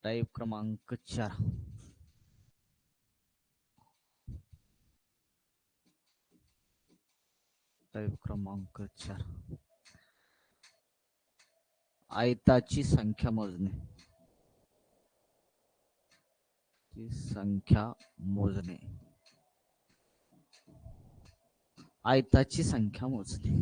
Type क्रमांक 4. Type क्रमांक 4. आयताची संख्या मोजणे. संख्या मोजणे. आयताची संख्या मोजणे.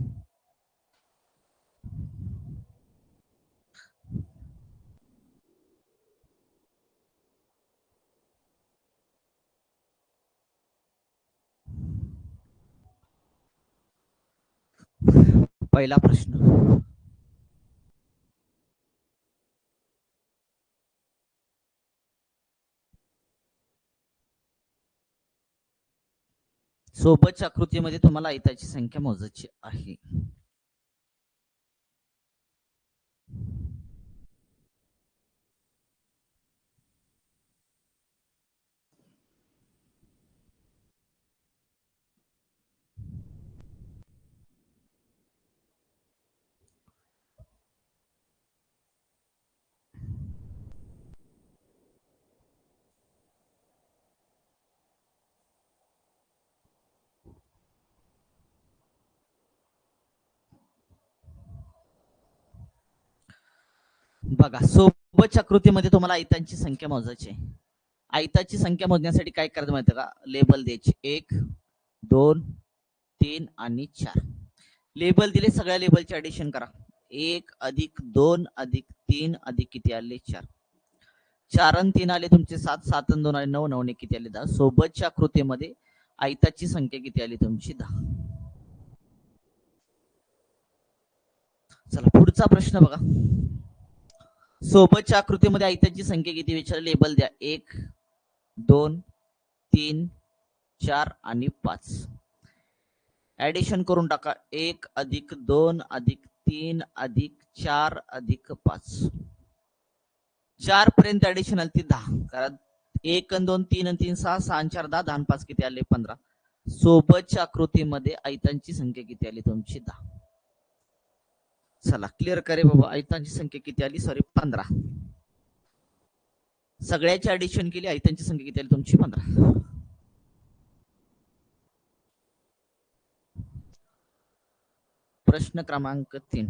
पहिला प्रश्न. सोबतच्या आकृतीमध्ये तुम्हाला आयताची संख्या मोजायची आहे. बघा, सोबतच्या आकृतीमध्ये तुम्हाला आयतांची संख्या मोजायची आहे. आयताची संख्या मोजण्यासाठी काय करायचं माहिती का? लेबल द्यायचे 1, 2, 3 आणि 4. लेबल दिले, सगळ्या लेबलचे ऍडिशन करा. 1 + 2 + 3 + किती आले? 4. 4 आणि 3 आले तुमचे 7, 7 आणि 2 आले 9, 9 ने किती आले? 10. सोबतच्या आकृतीमध्ये आयताची संख्या किती आली तुमची? 10. चला पुढचा प्रश्न बघा. सोबतच्या आकृतीमध्ये आयताची संख्या किती विचार? लेबल द्या 1, 2, 3, 4 आणि 5. ऍडिशन करून टाका. 1 + 2 + 3 + 4 + 5. 4 पर्यंत ऍडिशन आली ती 10. कारण 1 आणि 2, 3 आणि 3 6, 6 आणि 4 10, 10 आणि 5 किती आले? 15. सोबतच्या आकृतीमध्ये आयतांची संख्या किती आली तुमची? 10. चला क्लिअर करे बाबा. आयतांची संख्या किती आली? सॉरी 15. सगळ्याची ऍडिशन केली, आयतांची संख्या किती आली तुमची? 15. प्रश्न क्रमांक 3.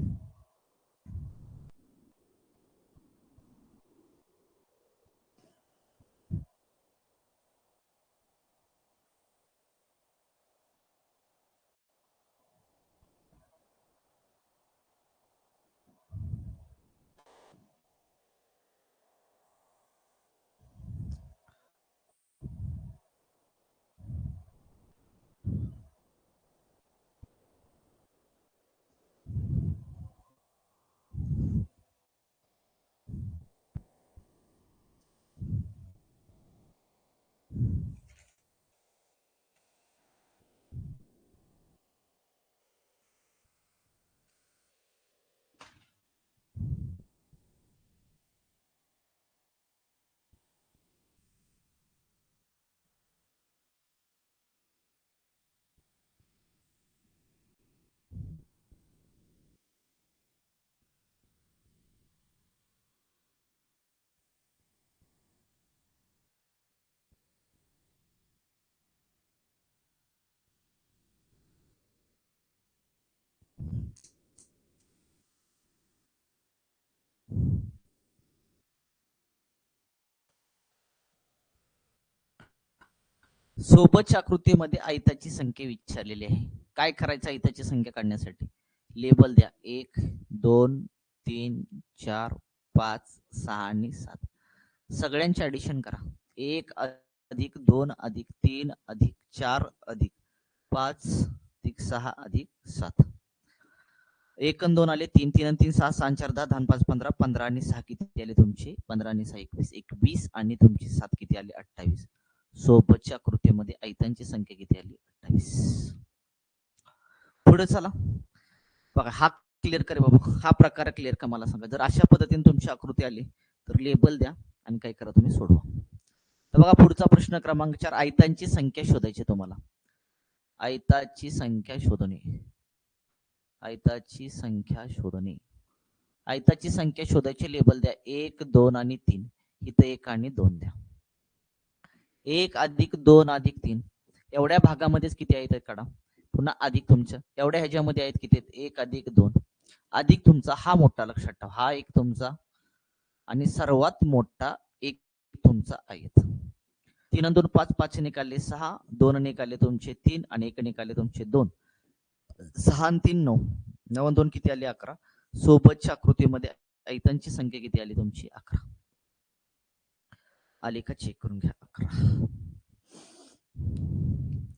सोबतच्या आकृतीमध्ये आयताची संख्या विचारलेली आहे. काय करायचं आयताची संख्या काढण्यासाठी? लेबल द्या 1, 2, 3, 4, 5, 6 आणि 7. सगळ्यांचे ऍडिशन करा. 1 + 2 + 3 + 4 + 5 + 6 + 7. 1 आणि 2 आले 3, 3 आणि 3 6, 6 आणि 4 10, 10 आणि 5 15, 15 आणि 6 किती आले तुमचे? 15 आणि 6 21, 21 आणि तुमची 7 किती आले? 28. सोबतच्या आकृतीमध्ये आयतांची संख्या किती आली? 28. पुढे चला बघा, हा क्लिअर करे बाबा. हा प्रकार क्लिअर का मला सांगा. जर अशा पद्धतीने तुमची आकृती आली तर लेबल द्या आणि काय करा तुम्ही सोडवा. तर बघा पुढचा प्रश्न क्रमांक 4. आयतांची संख्या शोधायची तुम्हाला. आयताची संख्या शोधणे. आयताची संख्या शोधणे. आयताची संख्या शोधायची. लेबल द्या 1, 2 आणि 3. इथं 1 आणि 2 द्या. 1 अधिक 2 अधिक 3 एवढ्या भागामध्येच किती आहेत काढा. पुन्हा अधिक तुमच्या एवढ्या ह्याच्यामध्ये आहेत किती आहेत 1 अधिक 2 अधिक तुमचा हा मोठा लक्षात ठेवा. हा एक तुमचा आणि सर्वात मोठा एक तुमचा आहेत. 3 आणि 2 5 5 निकाले 6 2 निकाले तुमचे 3 आणि 1 निकाले तुमचे 2 6 आणि 3 9 9 आणि 2 किती आले 11. सोबतच्या आकृतीमध्ये ऐतांची संख्या किती आली तुमची 11 आली का चेक करून घ्या 11.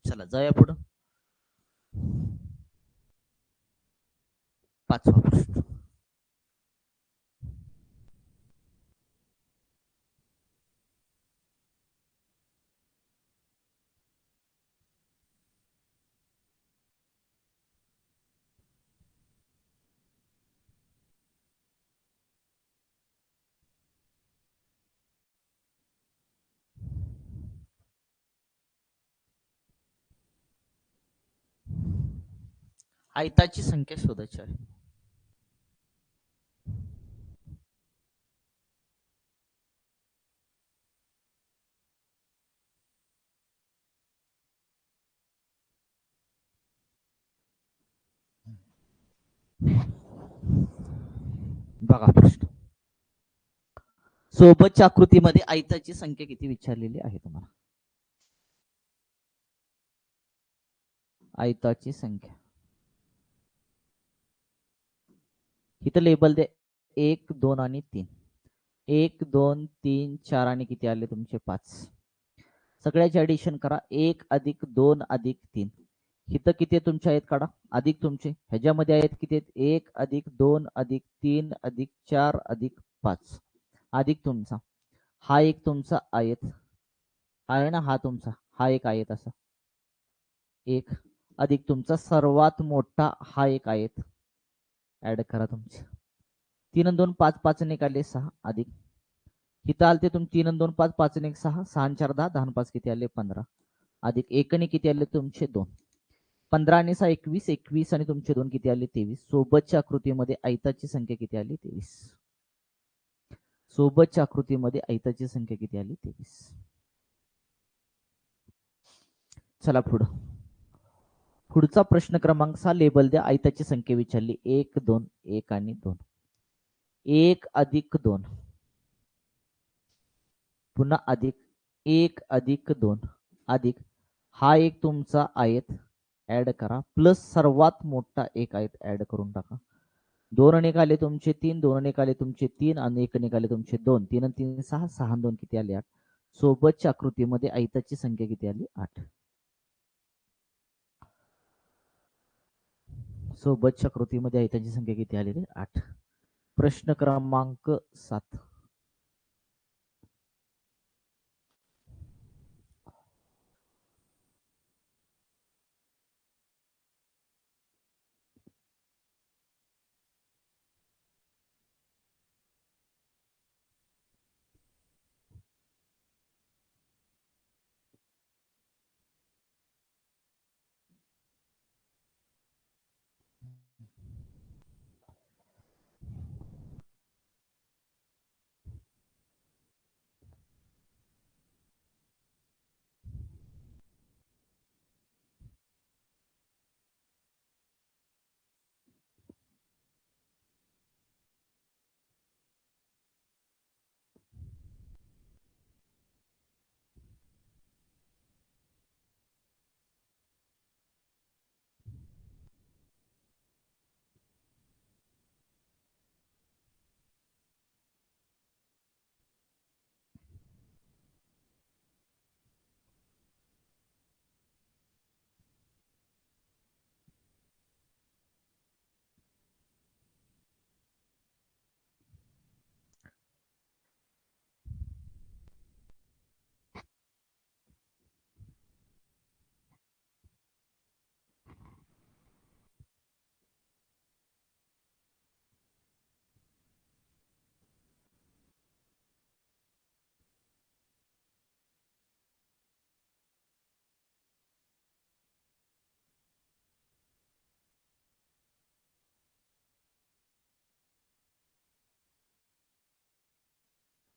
चला जाऊया पुढं. 5वा प्रश्न. आयताची संख्या शोधायची आहे. बघा प्रश्न. सोबतच्या आकृतीमध्ये आयताची संख्या किती विचारलेली आहे तुम्हाला. आयताची संख्या इथं लेबल दे 1 2 आणि 3 1 2 3 4 आणि किती आले तुमचे 5. सगळ्याचे ऍडिशन करा 1 अधिक 2 अधिक 3 इथं किती तुमचे आहेत काढा अधिक तुमचे ह्याच्यामध्ये आहेत किती आहेत 1 अधिक 2 अधिक 3 अधिक 4 अधिक 5 अधिक तुमचा हा एक तुमचा आयत आहे ना हा तुमचा हा एक आयत असा एक अधिक तुमचा सर्वात मोठा हा एक आयत ऍड करा तुमचे 3 आणि 2 5 5 निकाले 6 अधिक इथं आलते तुम्ही 3 आणि 2 5 5 आणि 1 6 6 आणि 4 10 10 आणि 5 किती आले 15 अधिक 1 आणि किती आले तुमचे 2 15 आणि 6 21 21 आणि तुमचे 2 किती आले 23. सोबतच्या आकृतीमध्ये आयताची संख्या किती आली 23. सोबतच्या आकृतीमध्ये आयताची संख्या किती आली 23. चला पुढं. पुढचा प्रश्न क्रमांक 6 लेबल द्या आयताची संख्या विचारली 1 2 1 आणि 2 1 अधिक 2 पुन्हा अधिक 1 अधिक 2 अधिक हा एक तुमचा आयत ऍड करा प्लस सर्वात मोठा एक आयत ऍड करून टाका 2 आणि 1 आले तुमचे 3 2 आणि 1 आले तुमचे 3 आणि 1 निघाले तुमचे 2 3 आणि 3 6 6 आणि 2 किती आले 8. सोबतच्या आकृतीमध्ये आयताची संख्या किती आली 8. सोबतच्या कृतीमध्ये आयताची संख्या किती आलेली 8. प्रश्न क्रमांक 7.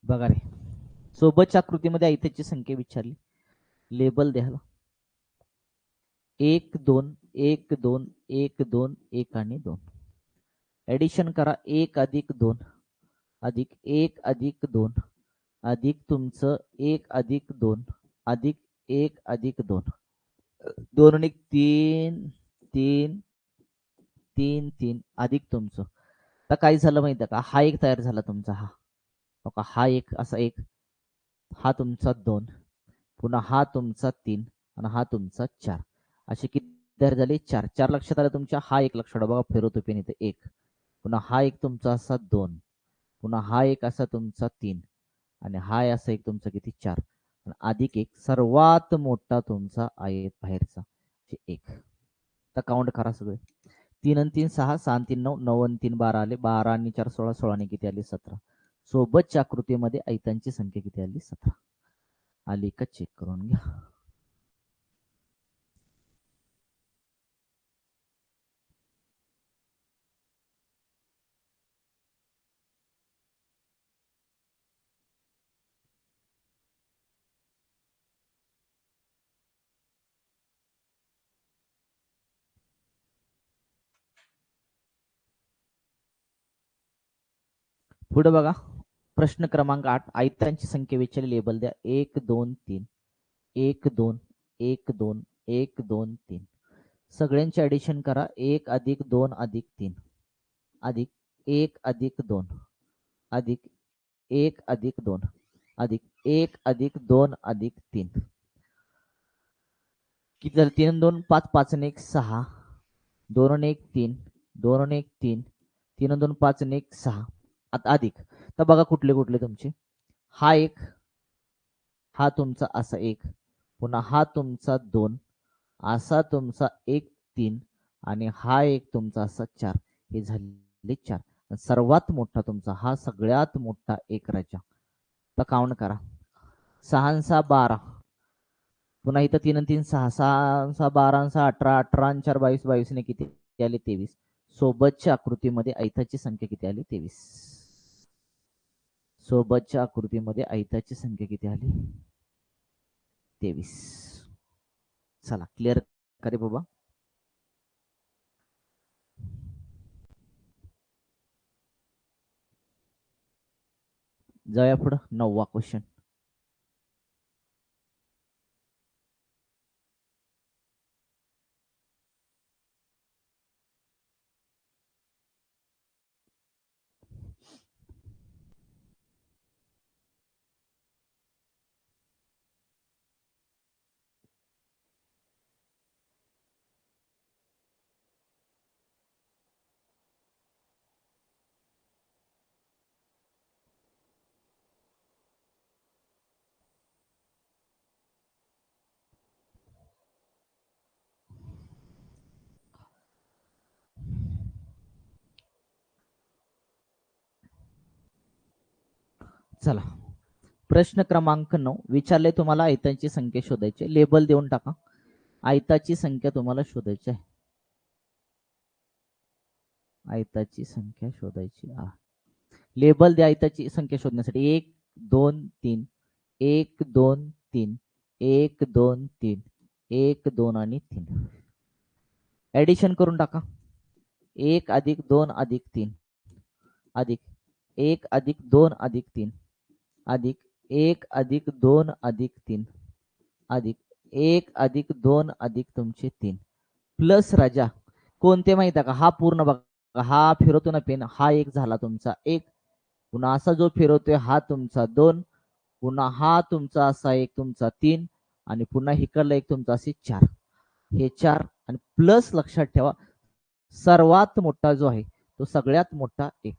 बघा रे सोबतच्या आकृतीमध्ये आयताची संख्या विचारली, लेबल द्यायला 1 2 1 2 1 2 1 आणि 2. ऍडिशन करा 1 अधिक 2 अधिक 1 अधिक 2 अधिक तुमचं 1 अधिक 2 अधिक 1 अधिक 2 2 आणि 3 3 3 3 अधिक तुमचं. आता काय झालं माहिती आहे का, हा एक तयार झाला तुमचा, हा एक असा एक, हा तुमचा 2, पुन्हा हा तुमचा 3 आणि हा तुमचा 4. असे किती तयार झाले? 4. 4 लक्षात आलं तुमच्या. हा एक लक्षात बघा, फिरवतो पेन इथे 1, पुन्हा हा एक तुमचा असा 2, पुन्हा हा एक असा तुमचा 3 आणि हा असा एक तुमचा किती 4 आणि अधिक एक सर्वात मोठा तुमचा आहे बाहेरचा 1. तर काउंट करा सगळे. 3 आणि 3 6, 6 आणि 3 9, 9 आणि 3 12 आले, 12 आणि 4 16, 16 आणि किती आले 17. सोबतच्या आकृतीमध्ये आयतांची संख्या किती आली? 17. आली का चेक करून घ्या. पुढे बघा, प्रश्न क्रमांक 8. आयतांची संख्या विचारली, लेबल द्या 1 2 3 1 2 1 2 1 2 3. सगळ्यांचे ऍडिशन करा 1 अधिक 2 अधिक 3 अधिक 1 अधिक 2 अधिक 1 अधिक 2 अधिक 1 अधिक 2 अधिक 3. किती झालं? 3 2 5, 5 आणि 1 6, 2 आणि 1 3, 2 आणि 1 3, 3 आणि 2 5 आणि 1 6. आता अधिक, तर बघा कुठले कुठले तुमचे. हा एक, हा तुमचा असा एक, पुन्हा हा तुमचा 2, असा तुमचा 1 3 आणि हा एक तुमचा असा 4. हे झाले 4. सर्वात मोठा तुमचा हा सगळ्यात मोठा एक राजा. तर काउंट करा 6 6 12, पुन्हा इथं 3 आणि 3 6, 6 6 12 6 18, 18 आणि 4 22, 22 ने किती आले? 23. सोबतच्या आकृतीमध्ये आयताची संख्या किती आली? 23. सोबतच्या आकृतीमध्ये आयताची संख्या किती आली? 23. चला क्लिअर करे बाबा. जाऊया पुढं. 9वा क्वेश्चन. चला, प्रश्न क्रमांक 9 विचारले तुम्हाला आयतांची संख्या शोधायची. लेबल देऊन टाका. आयताची संख्या तुम्हाला शोधायची आहे. आयताची संख्या शोधायची आहे. लेबल द्या आयताची संख्या शोधण्यासाठी. 1 2 3, 1 2 3, 1 2 3, 1 2 आणि 3. ऍडिशन करून टाका. 1 अधिक 2 अधिक 3 अधिक 1 अधिक 2 अधिक 3 अधिक 1 अधिक 2 अधिक 3 अधिक 1 अधिक 2 अधिक तुमचे 3 प्लस राजा कोणते माहिती आहे का? हा पूर्ण बघा, हा फिरवतो ना पेन, हा एक झाला तुमचा 1, पुन्हा असा जो फिरवतोय हा तुमचा 2, पुन्हा हा तुमचा असा एक तुमचा 3 आणि पुन्हा हिकडला एक तुमचा असे 4. हे 4 आणि प्लस लक्षात ठेवा सर्वात मोठा जो आहे तो सगळ्यात मोठा 1.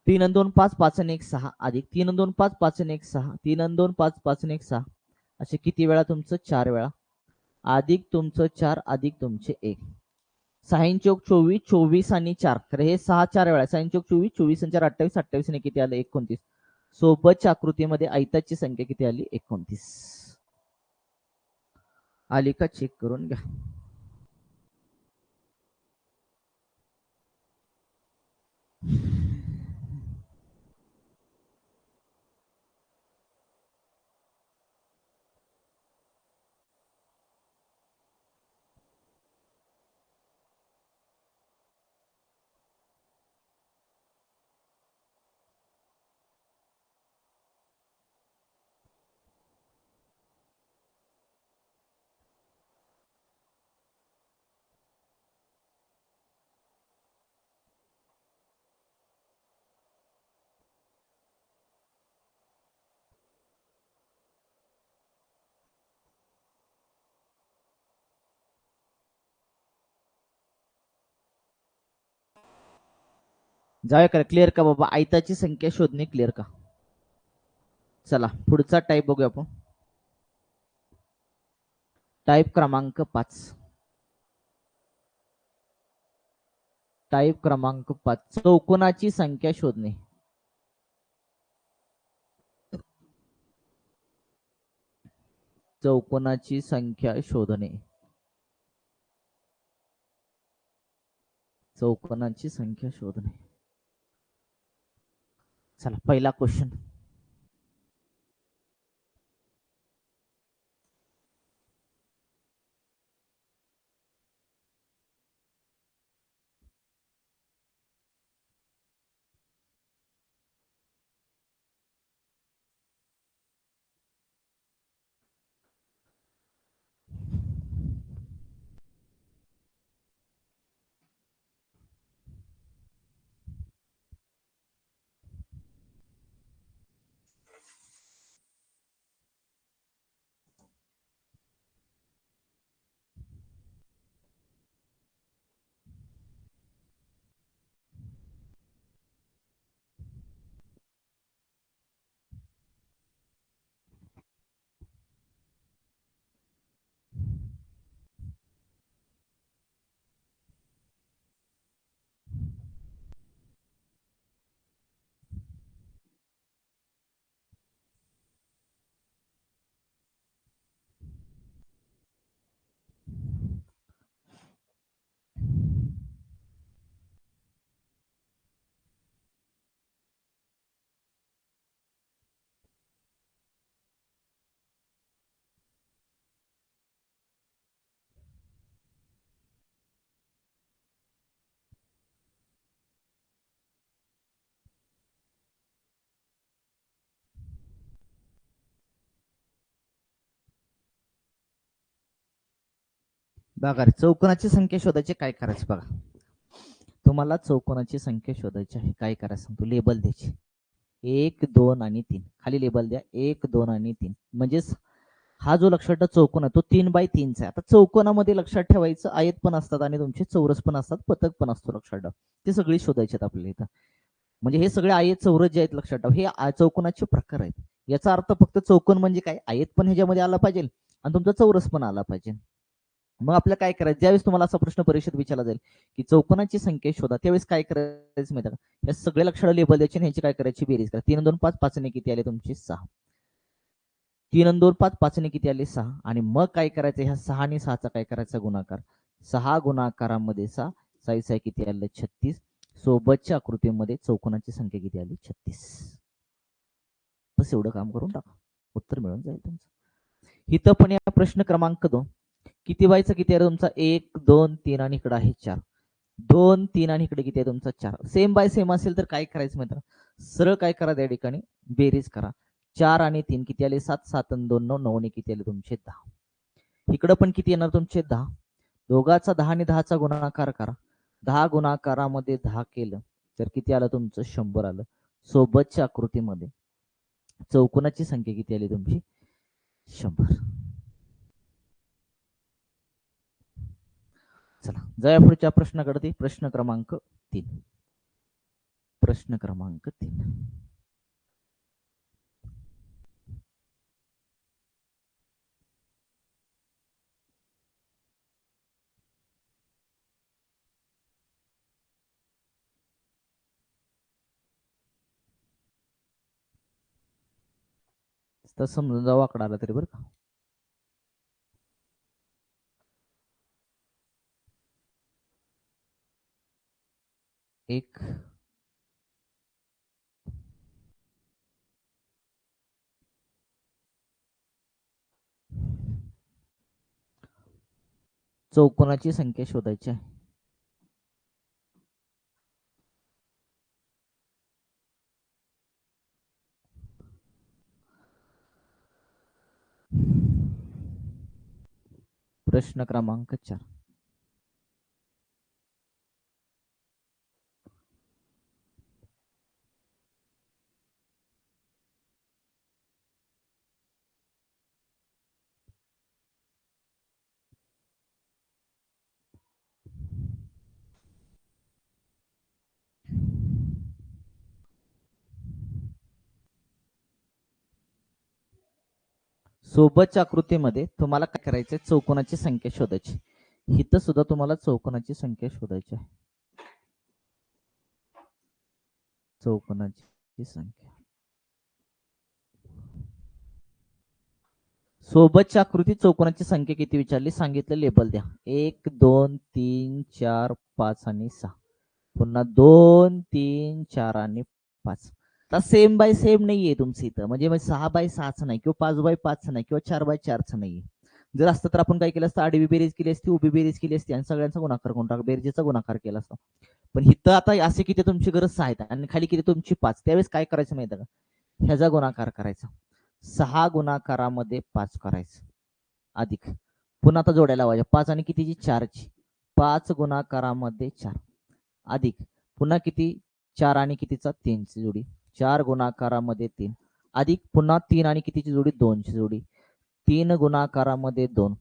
3 आणि 2 5, 5 आणि 1 6 अधिक 3 आणि 2 5, 5 आणि 1 6, 3 आणि 2 5, 5 आणि 1 6. असे किती वेळा? तुमचं 4 वेळा. अधिक तुमचं 4 अधिक तुमचे 1. 6 चौक 24, 24 आणि 4, तर हे 6 4 वेळा. 6 चौक 24, 24 आणि 4 28, 28 ने किती आलं? 29. सोबतच्या आकृतीमध्ये आयताची संख्या किती आली? 29. आली का चेक करून घ्या. जाऊया का क्लिअर का बाबा आयताची संख्या शोधणे क्लिअर का. चला पुढचा टाईप बघूया आपण. टाईप क्रमांक 5. टाईप क्रमांक 5 चौकोनाची संख्या शोधणे. चौकोनाची संख्या शोधणे. चौकोनाची संख्या शोधणे. चला पहिला क्वेश्चन. बघा चौकोनाची संख्या शोधायची काय करायचं बघा. तुम्हाला चौकोनाची संख्या शोधायची आहे काय करायचं सांगतो. लेबल द्यायची 1 2 आणि 3. खाली लेबल द्या 1 2 आणि 3. म्हणजेच हा जो लक्षात ठेवा चौकोन आहे तो 3x3 चा आहे. आता चौकोनामध्ये लक्षात ठेवायचं आयत पण असतात आणि तुमचे चौरस पण असतात, पथक पण असतो लक्षात ठेवा. ते सगळी शोधायचे आहेत आपल्याला इथं. म्हणजे हे सगळे आयत चौरस जे आहेत लक्षात ठेवा हे चौकोनाचे प्रकार आहेत. याचा अर्थ फक्त चौकोन म्हणजे काय आयत पण ह्याच्यामध्ये आला पाहिजे आणि तुमचा चौरस पण आला पाहिजे. मग आपल्याला काय करायचं ज्यावेळेस तुम्हाला असा प्रश्न परीक्षेत विचारला जाईल की चौकोनाची संख्या शोधा त्यावेळेस काय करायचं माहिती का. या सगळ्या लक्षात लेबल द्यायची ह्याची काय करायची बेरीज करा. 3 2 5 5 ने किती आले तुमचे 6. 3 2 5 5 ने किती आले 6. आणि मग काय करायचं ह्या 6 आणि 6चा काय करायचा गुणाकार. 6 गुणाकारामध्ये 6 6 6 किती आले 36. सोबतच्या आकृतीमध्ये चौकोनाची संख्या किती आली 36. बस एवढं काम करून टाका उत्तर मिळून जाईल तुमचं. इथं पण या प्रश्न क्रमांक 2 किती व्हायचं किती आहे तुमचा 1 2 3 आणि इकडे आहे 4. 2 3 आणि इकडे किती आहे तुमचा 4. सेम बाय सेम असेल तर काय करायचं माहिती सरळ काय करा त्या ठिकाणी बेरीज करा. 4 आणि 3 किती आले 7 7 आणि 2 9 9 किती आले तुमचे 10. इकडं पण किती येणार तुमचे 10. दोघाचा 10 आणि 10चा गुणाकार करा. 10 गुणाकारामध्ये 10 केलं तर किती आलं तुमचं 100 आलं. सोबतच्या आकृतीमध्ये चौकोनाची संख्या किती आली तुमची 100. चला जाऊया पुढच्या प्रश्नाकडे. प्रश्न क्रमांक 3. प्रश्न क्रमांक 3. तर समजून जाऊ आकडा आला तरी बरं का. एक चौकोनाची संख्या शोधायची आहे. प्रश्न क्रमांक 4. सोबतच्या आकृतीमध्ये तुम्हाला काय करायचंय, चौकोनाची संख्या शोधायची. इथं सुद्धा तुम्हाला चौकोनाची संख्या शोधायची आहे. चौकोनाची संख्या सोबतच्या आकृतीत चौकोनाची संख्या किती विचारली, सांगितलं लेबल द्या. 1 2 3 4 5 आणि 6. पुन्हा 2 3 4 आणि 5. आता सेम बाय सेम नाहीये तुमचं इथं, म्हणजे 6x6 नाही किंवा 5x5 नाही किंवा 4x4 नाहीये. जर असतं तर आपण काय केलं असतं, आडवी बेरीज केली असती, उभी बेरीज केली असती आणि सगळ्यांचा गुणाकार करून टाका, बेरजेचा गुणाकार केला असता. पण इथं आता असे किती तुमची गरज 6 आहेत आणि खाली किती तुमची 5. त्यावेळेस काय करायचं माहिती का, ह्याचा गुणाकार करायचा. 6 गुणाकारामध्ये 5 करायचं अधिक, पुन्हा आता जोड्या लावायच्या. 5 आणि कितीची, 4ची. 5 गुणाकारामध्ये 4 अधिक, पुन्हा किती, 4 आणि कितीचा, 3ची जोडी. 4 गुणाकारामध्ये 3 अधिक, पुन्हा 3 आणि कितीची जोडी, 2ची जोडी. 3 गुणाकारामध्ये 2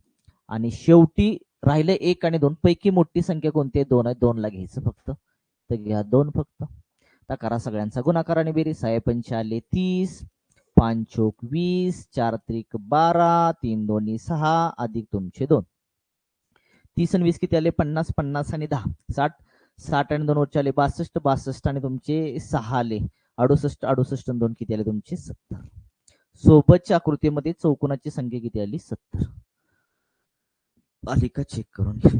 आणि शेवटी राहिले 1 आणि 2 पैकी मोठी संख्या कोणती आहे, 2 आहे. 2 ला घ्यायचं फक्त, तर घ्या 2 फक्त. आता करा सगळ्यांचा गुणाकार आणि बेरीज. 6 पंच आले 30, 5 चोक 20, 4 त्रिक 12, 3 दोन्ही 6 अधिक तुमचे 2. 30 आणि 20 किती आले, 50, 50 आणि 10 60, 60 आणि 2 वरचे आले 62, 62 आणि तुमचे 6 आले 68, 68 आणि 2 किती आले तुमचे 70. सोबतच्या आकृतीमध्ये चौकोनाची संख्या किती आली, 70. आली का चेक करून घ्या.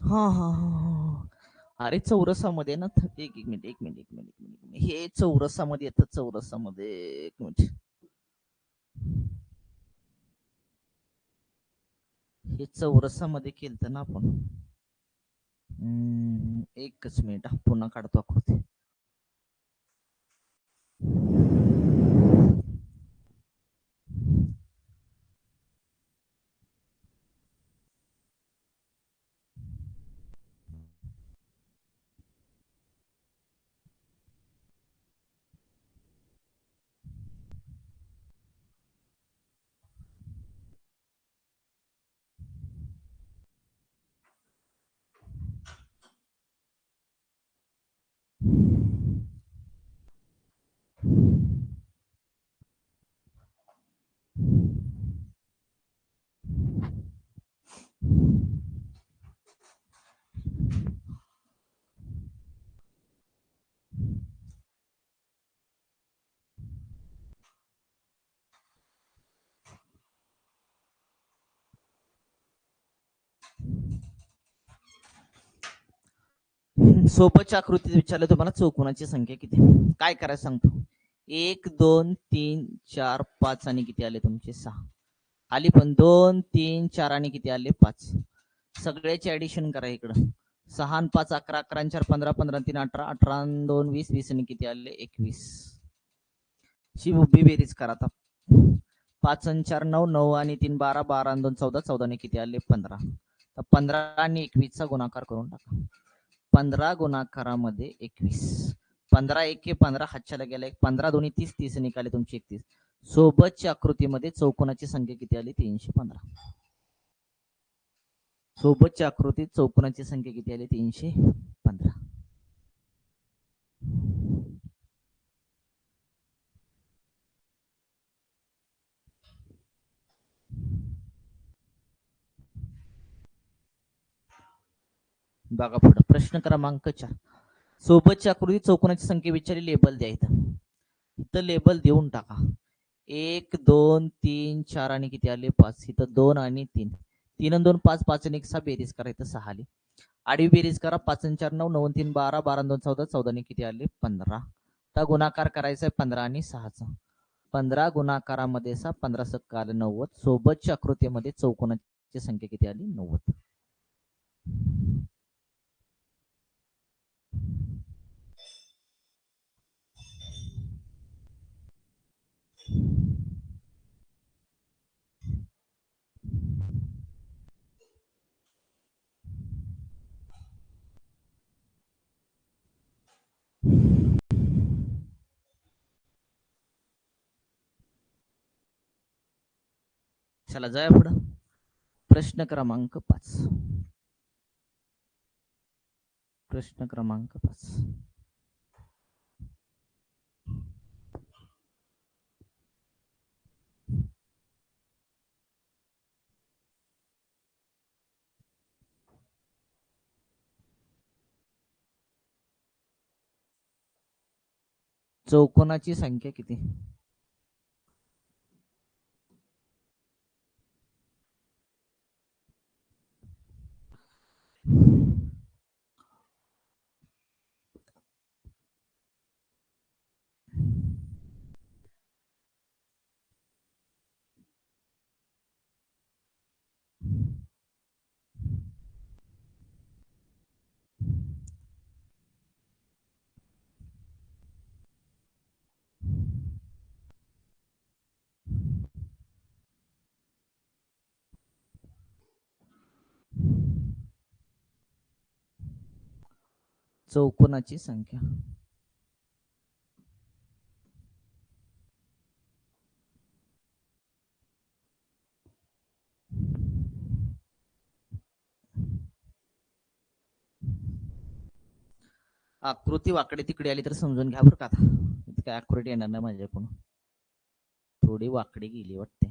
हा हा हा, अरे चौरसामध्ये ना, एक मिनिट एक मिनिट एक मिनिट एक मिनिट, हे चौरसामध्ये येतं. चौरसामध्ये एक मिनिट, हे चौरसामध्ये केलं ना आपण. एकच मिनिट, पुन्हा काढतो आकृती. सोबतच्या आकृतीत विचारलं तुम्हाला चौकोनाची संख्या किती, काय करायचं सांगतो. 1 2 3 4 5 आणि किती आले तुमचे 6 आली, पण 2 3 4 आणि किती आले 5. सगळ्याचे ऍडिशन करा इकडं. 6 आणि 5 11, 11 आणि 4 15, 15 आणि 3 18, 18 आणि 2 20, 20 आणि किती आले 21. ची उभी बेरीज करा आता. 5 आणि 4 9, 9 आणि 3 12, 12 आणि 2 14, 14 आणि किती आले 15. तर 15 आणि 21 चा गुणाकार करून टाका. 15 गुणाकारामध्ये 21, 15 1 15, हातच्याला गेला एक, 15 दोन्ही 30, 30 निघाले तुमचे 31. सोबतच्या आकृतीमध्ये चौकोनाची संख्या किती आली, 315. सोबतच्या आकृतीत चौकोनाची संख्या किती आली, 315. बघा पुढे प्रश्न क्रमांक 4. सोबतच्या आकृतीत चौकोनाची संख्या विचारली, लेबल द्या. इथं लेबल देऊन टाका. 1 2 3 4 आणि किती आले 5. इथं 2 आणि 3, 3 आणि 2 5, 5 आणि 1 6, बेरीज करा. इथं 6 आली. आडवी बेरीज करा. 5 आणि 4 9, 9 आणि 3 12, 12 आणि 2 14, 14 आणि किती आले 15. आता गुणाकार करायचा आहे 15 आणि 6चा. 15 गुणाकारामध्ये 6, 15 सक्का आले 90. सोबतच्या आकृतीमध्ये चौकोनाची संख्या किती आली, 90. चला जाऊया पुढं. प्रश्न क्रमांक 5. प्रश्न क्रमांक 5. चौकोनाची संख्या किती? चौकोनाची संख्या. आकृती वाकडे तिकडे आली तर समजून घ्या बरं का. आता काय आकृती येणार नाही माझ्याकडून, थोडी वाकडी गेली वाटते.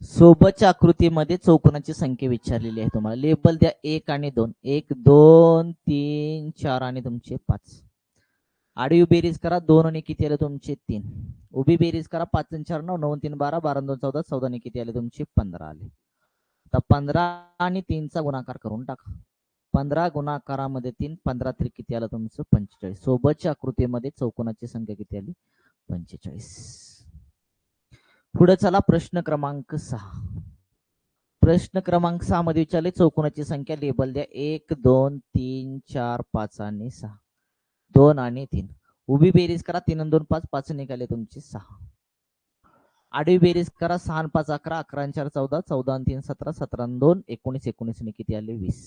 सोबतच्या आकृतीमध्ये चौकोनाची संख्या विचारलेली आहे तुम्हाला. लेबल द्या 1 आणि 2. 1 2 3 4 आणि तुमचे 5. आडवी बेरीज करा. 2 आणि किती आले तुमचे 3. उभी बेरीज करा. 5 आणि 4 9, 9 आणि 3 12, 12 आणि 2 14, 14 आणि किती आले तुमचे 15 आले. आता 15 आणि 3 चा गुणाकार करून टाका. 15 गुणाकारामध्ये 3, 15 3 किती आलं तुमचं 45. सोबतच्या आकृतीमध्ये चौकोनाची संख्या किती आली 45. पुढे चला प्रश्न क्रमांक 6. प्रश्न क्रमांक 6 मध्ये विचारले चौकोनाची संख्या. लेबल द्या 1 2 3 4 5 आणि 6. 2 आणि 3. उभी बेरीज करा. 3 आणि 2 5, 5 निघाले तुमचे 6. आडवी बेरीज करा. 6 आणि 5 11, 11 आणि 4 14, 14 आणि 3 17, 17 आणि 2 19, 19 आणि किती आले 20.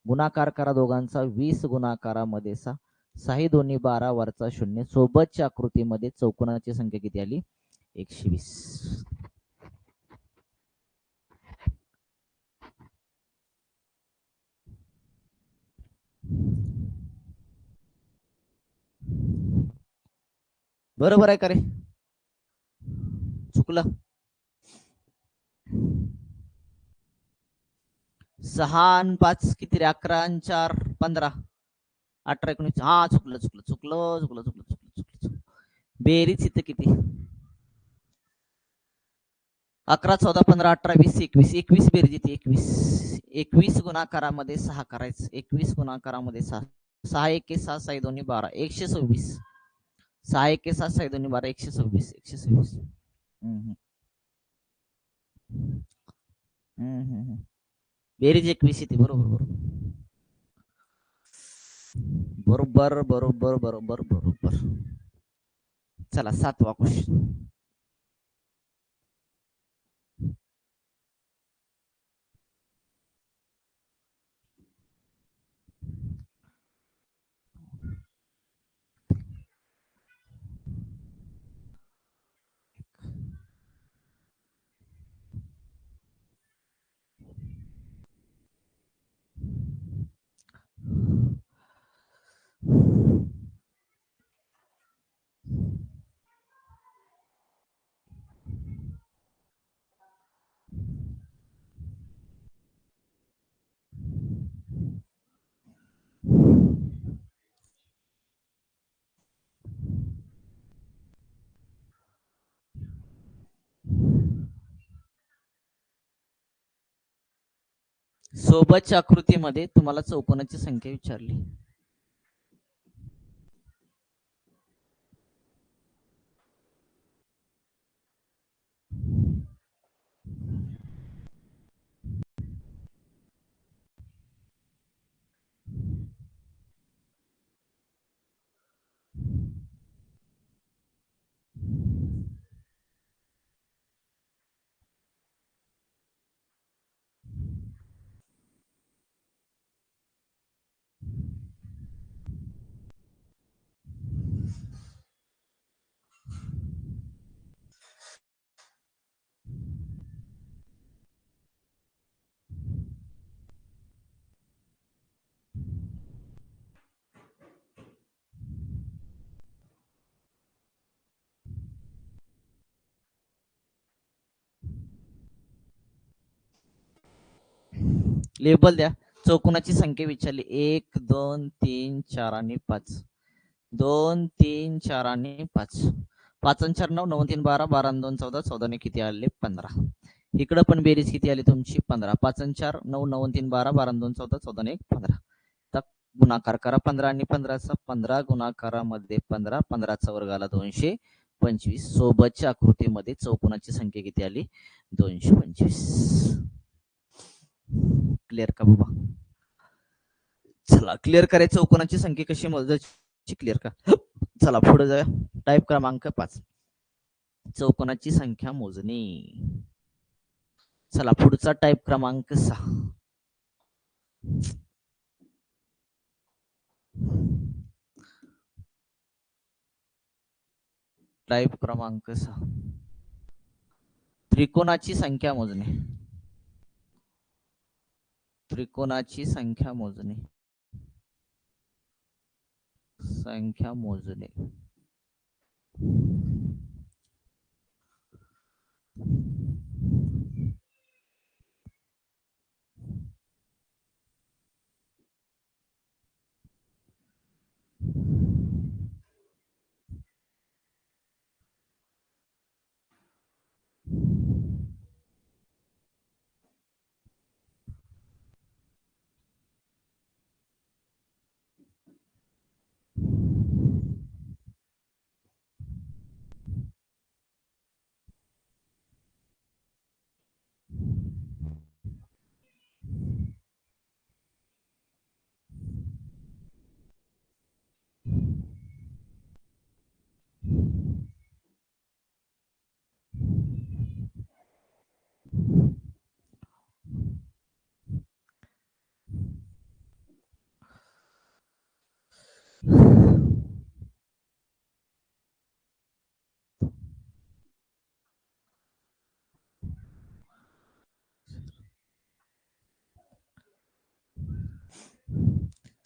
गुणाकार करा दोघांचा. 20 गुणाकारामध्ये 6, 6 दोन्ही 12 वरचा 0. सोबतच्या आकृतीमध्ये चौकोनाची संख्या किती आली 120. बरोबर आहे का रे? चुकलं? 6 आणि 5 किती रे? 11 आणि 4 15, 18 19. हा चुकलं चुकलं चुकलं चुकलं चुकलं चुकलं चुकलं. बेरीज इथं किती? 11 14 15 18 20 21. 21 बेरीज येते 21. 21 गुणाकारामध्ये 6 करायचं. 21 गुणाकारामध्ये 6. 6 1 6 6 दोन्ही 12 126. 6 1 6 6 दोन्ही 12 126. 126. बेरीज 21 येते. बरोबर बरोबर बरोबर बरोबर बरोबर. चला 7वा क्वेश्चन. सोबतच्या आकृतीमध्ये तुम्हाला चौकोनाची संख्या विचारली. लेबल द्या. चौकोनाची संख्या विचारली 1 2 3 4 आणि 5. 2 3 4 आणि 5. 5 आणि 4 9 9 3 12 12 आणि 2 14 14 ने किती आले 15. इकडे पण बेरीज किती आली तुमची 15. 5 आणि 4 9 9 3 12 12 आणि 2 14 14 ने 15. तर गुणाकार करा 15 आणि 15चा. 15 गुणाकारामध्ये 15 15चा वर्ग आला 225. सोबतच्या आकृतीमध्ये चौकोनाची संख्या किती आली 225. क्लिअर का बाबा? चला क्लिअर करायचं. चौकोनाची संख्या कशी मोजायची क्लिअर का? चला पुढे जाऊया. टाईप क्रमांक 5 चौकोनाची संख्या मोजणे. चला पुढचा टाईप क्रमांक 6 टाईप क्रमांक 6 त्रिकोणाची संख्या मोजणे. त्रिकोणाची संख्या मोजणे. संख्या मोजणे.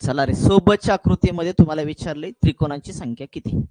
चला रे, सोबतच्या आकृतीमध्ये तुम्हाला विचारले त्रिकोणाची संख्या किती.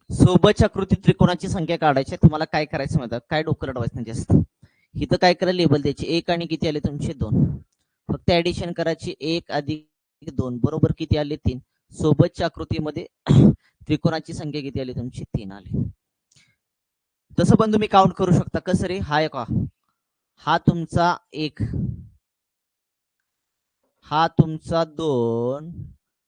सोबतच्या आकृतीत त्रिकोणाची संख्या काढायची. तुम्हाला काय करायचं माहिती काय डोकं लढवायचं नाही जास्त. इथं काय करा लेबल द्यायची. 1 आणि किती आले तुमचे 2. फक्त ऍडिशन करायची 1 अधिक 2 बरोबर किती आले 3. सोबतच्या आकृतीमध्ये त्रिकोणाची संख्या किती आली तुमची 3 आली. तसं पण तुम्ही काउंट करू शकता. कसं रे, हा एक हा तुमचा 1, हा तुमचा 2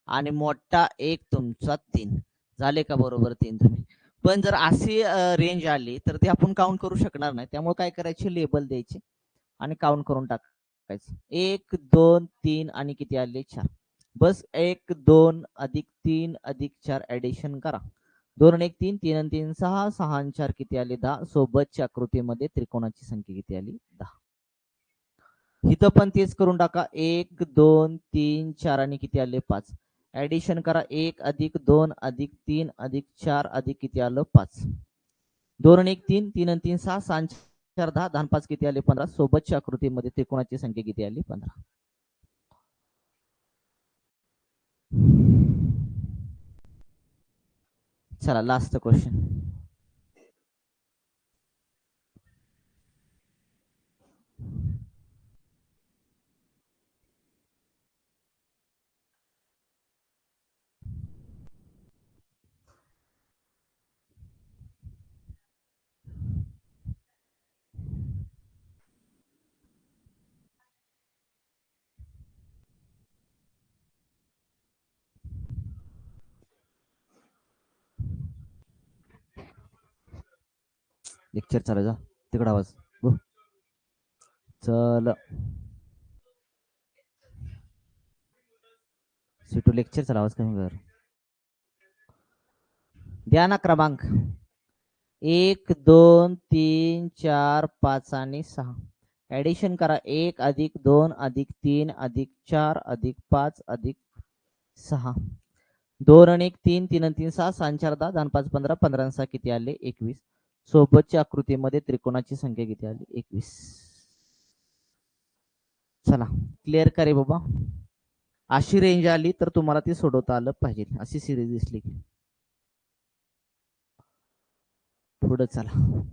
आणि मोठा एक तुमचा 3 झाले का बरोबर 3 तुम्ही. पण जर अशी रेंज आली तर ते आपण काउंट करू शकणार नाही. त्यामुळे काय करायचे लेबल द्यायचे आणि काउंट करून टाकायचं. 1 2 3 आणि किती आले 4. बस 1 2 अधिक 3 अधिक 4 ऍडिशन करा. 2 आणि 1 3 3 आणि 3 6 6 आणि 4 किती आले 10. सोबतच्या आकृतीमध्ये त्रिकोणाची संख्या किती आली 10. इथं पण तेच करून टाका. 1 2 3 4 आणि किती आले 5. ऍडिशन करा. 1 अधिक 2 अधिक 3 अधिक 4 अधिक किती आलं 5. 2 आणि 1 3 3 आणि 3 6 6 आणि 4 10 10 आणि 5 किती आले 15. सोबतच्या आकृतीमध्ये त्रिकोणाची संख्या किती आली 15. चला लास्ट क्वेश्चन. लेक्चर चालू जा तिकडे आवाज चल सीटू लेक्चर चला आवाज कमी कर. द्या ना क्रमांक 1 2 3 4 5 आणि 6. ऍडिशन करा. 1 अधिक 2 अधिक 3 अधिक 4 अधिक 5 अधिक 6. 2 आणि 1 3 3 आणि 3 6 6 आणि 4 10 10 आणि 5 15 15 आणि 6 किती आले 21. सोबतच्या आकृतीमध्ये त्रिकोणाची संख्या किती आली 21. चला क्लिअर करे बाबा. अशी रेंज आली तर तुम्हाला ती सोडवता आलं पाहिजे. अशी सिरीज दिसली की पुढे चला.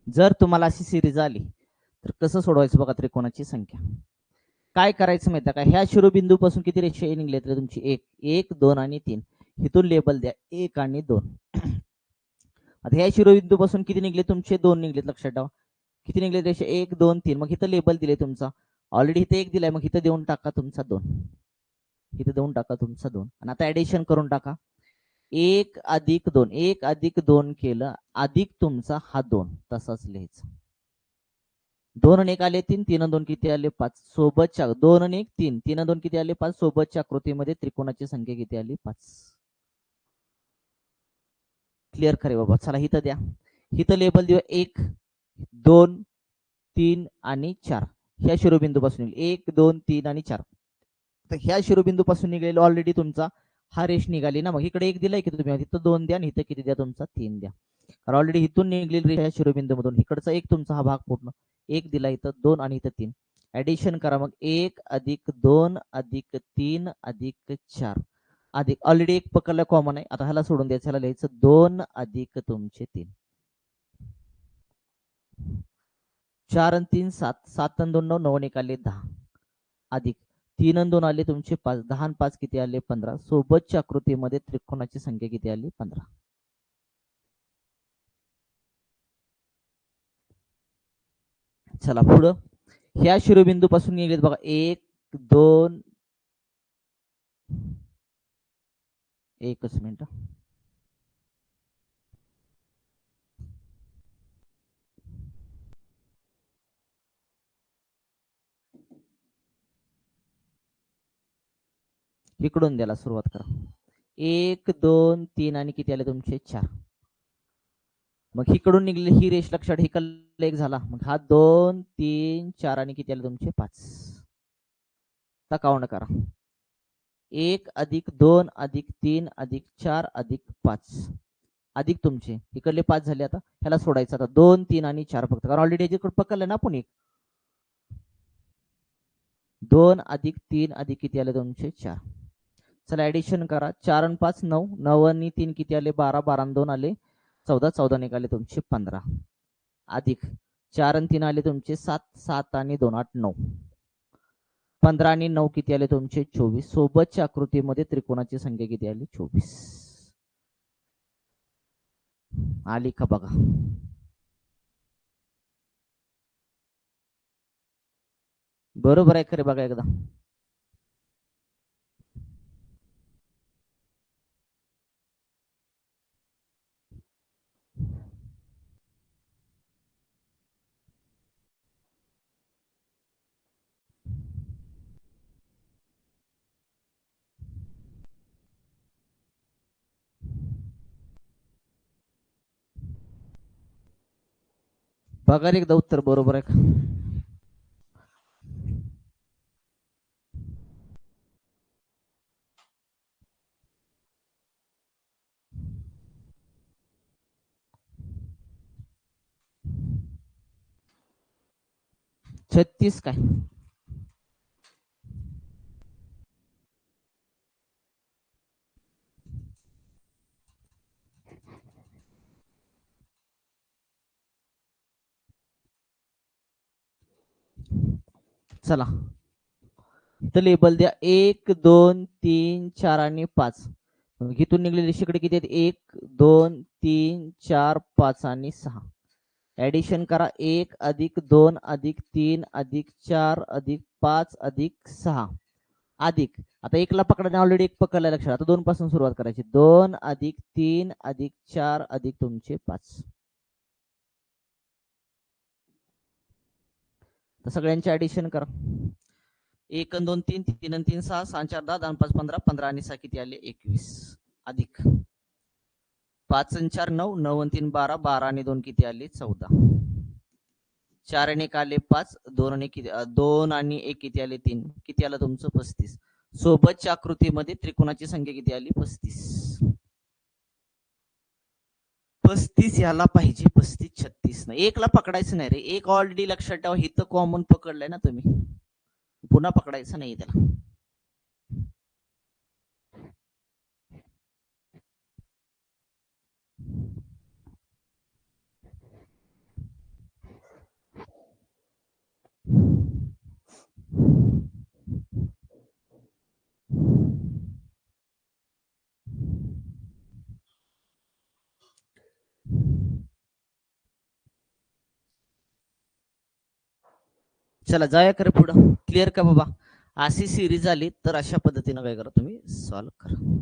जर तुम्हाला अशी सिरीज आली तर कसं सोडवायचं बघा. त्रिकोणाची संख्या काय करायचं माहिती का. ह्या शिरोबिंदू पासून किती रेषा निघले तर तुमची 1 1 2 आणि 3. इथून लेबल द्या 1 आणि 2. आता ह्या शिरोबिंदू पासून किती निघले तुमचे 2 निघलेत. लक्षात ठेवा किती निघले रेषा 1 2 3. मग इथं लेबल दिले तुमचा ऑलरेडी इथे 1 दिलाय. मग इथं देऊन टाका तुमचा 2. इथं देऊन टाका तुमचा 2. आणि आता ऍडिशन करून टाका. 1 अधिक 2 1 अधिक 2 केलं अधिक तुमचा हा 2 तसाच लिहायचं. 2 आणि 1 आले 3 3 आणि 2 किती आले 5. सोबतच्या 2 आणि 1 3 3 आणि 2 किती आले 5. सोबतच्या आकृतीमध्ये त्रिकोणाची संख्या किती आली 5. क्लिअर करे बाबा. चला इथं द्या. इथं लेबल देऊ 1 2 3 आणि 4. ह्या शिरोबिंदू पासून 1 2 3 आणि 4. तर ह्या शिरोबिंदू पासून निघालेला ऑलरेडी तुमचा हा रेष निघाली ना. मग इकडे 1 दिलाय की तुम्ही इथं 2 द्या आणि इथं किती द्या तुमचा 3 द्या. कारण ऑलरेडी इथून निघलेली रेषा शिरोबिंदू मधून इकडचा 1 तुमचा हा भाग पूर्ण 1 दिला. इथं 2 आणि इथं 3. ऍडिशन करा. मग 1 अधिक 2 अधिक 3 अधिक 4. अधिक ऑलरेडी एक पकडलं कॉमन आहे, आता ह्याला सोडून द्यायचं, ह्याला लिहायचं 2 अधिक तुमचे 3. 4 आणि 3 7, 7 आणि 2 9, 9 आणि 1 आले 10, अधिक 3 आणि 2 आले तुमचे 5, 10 आणि 5 किती आले 15. सोबतच्या आकृतीमध्ये त्रिकोणाची संख्या किती आली 15. चला पुढं, ह्या शिरोबिंदू पासून निघलेत बघा 1 2, एकच मिनिट, इकडून द्यायला सुरुवात करा. 1 2 3 आणि किती आले तुमचे 4. मग इकडून निघले ही रेष लक्षात, ही कल एक झाला, मग हा 2 3 4 आणि किती आले तुमचे 5. आता काउंट करा, 1 अधिक 2 अधिक 3 अधिक 4 अधिक 5 अधिक तुमचे इकडले 5 झाले. आता ह्याला सोडायचं, आता 2 3 आणि 4 फक्त, कारण ऑलरेडी याच्याकडे पकडलं ना आपण एक. 2 अधिक 3 अधिक किती आले तुमचे 4. चला ऍडिशन करा, 4 आणि 5 9, 9 आणि 3 किती आले 12, 12 आणि 2 आले 14, 14 आणि 1 आले तुमचे 15, अधिक 4 आणि 3 आले तुमचे 7, 7 आणि 2 8 9, 15 आणि 9 किती आले तुमचे 24. सोबतच्या आकृतीमध्ये त्रिकोणाची संख्या किती आली 24. आली का बघा. बरोबर आहे खरे बघा एकदा. बघा एकदा उत्तर बरोबर आहे का. छत्तीस काय. चला तर लेबल द्या 1 2 3 4 आणि 5. इथून निघलेले शेकडे किती आहेत 1 2 3 4 5 आणि 6. ऍडिशन करा, 1 अधिक 2 अधिक 3 अधिक 4 अधिक 5 अधिक 6, अधिक आता एकला पकडा, ऑलरेडी एक पकडला लक्षात, आता 2 पासून सुरुवात करायची, 2 अधिक 3 अधिक 4 अधिक तुमचे 5. तर सगळ्यांचे ऍडिशन करा, 1 2 3 3 3 6 6 4 10 10 5 15 15 आणि 6 किती आले 21, अधिक 5 आणि 4 9 9 आणि 3 12 12 आणि 2 किती आले 14, 4 आणि 1 आले 5, 2 आणि 2 आणि 1 किती आले 3, किती आलं तुमचं 35. सोबतच्या आकृतीमध्ये त्रिकोणाची संख्या किती आली 35. 35 याला पाहिजे 35 36 नाही, एकला पकडायचं नाही रे, एक ऑलरेडी लक्षात ठेवा, हिथं कॉमन पकडलंय ना तुम्ही, पुन्हा पकडायचं नाही त्याला. चला जाया कर पुढं. क्लिअर का बाबा. अशी सिरीज आली तर अशा पद्धतीनं काय करा तुम्ही सॉल्व्ह करा.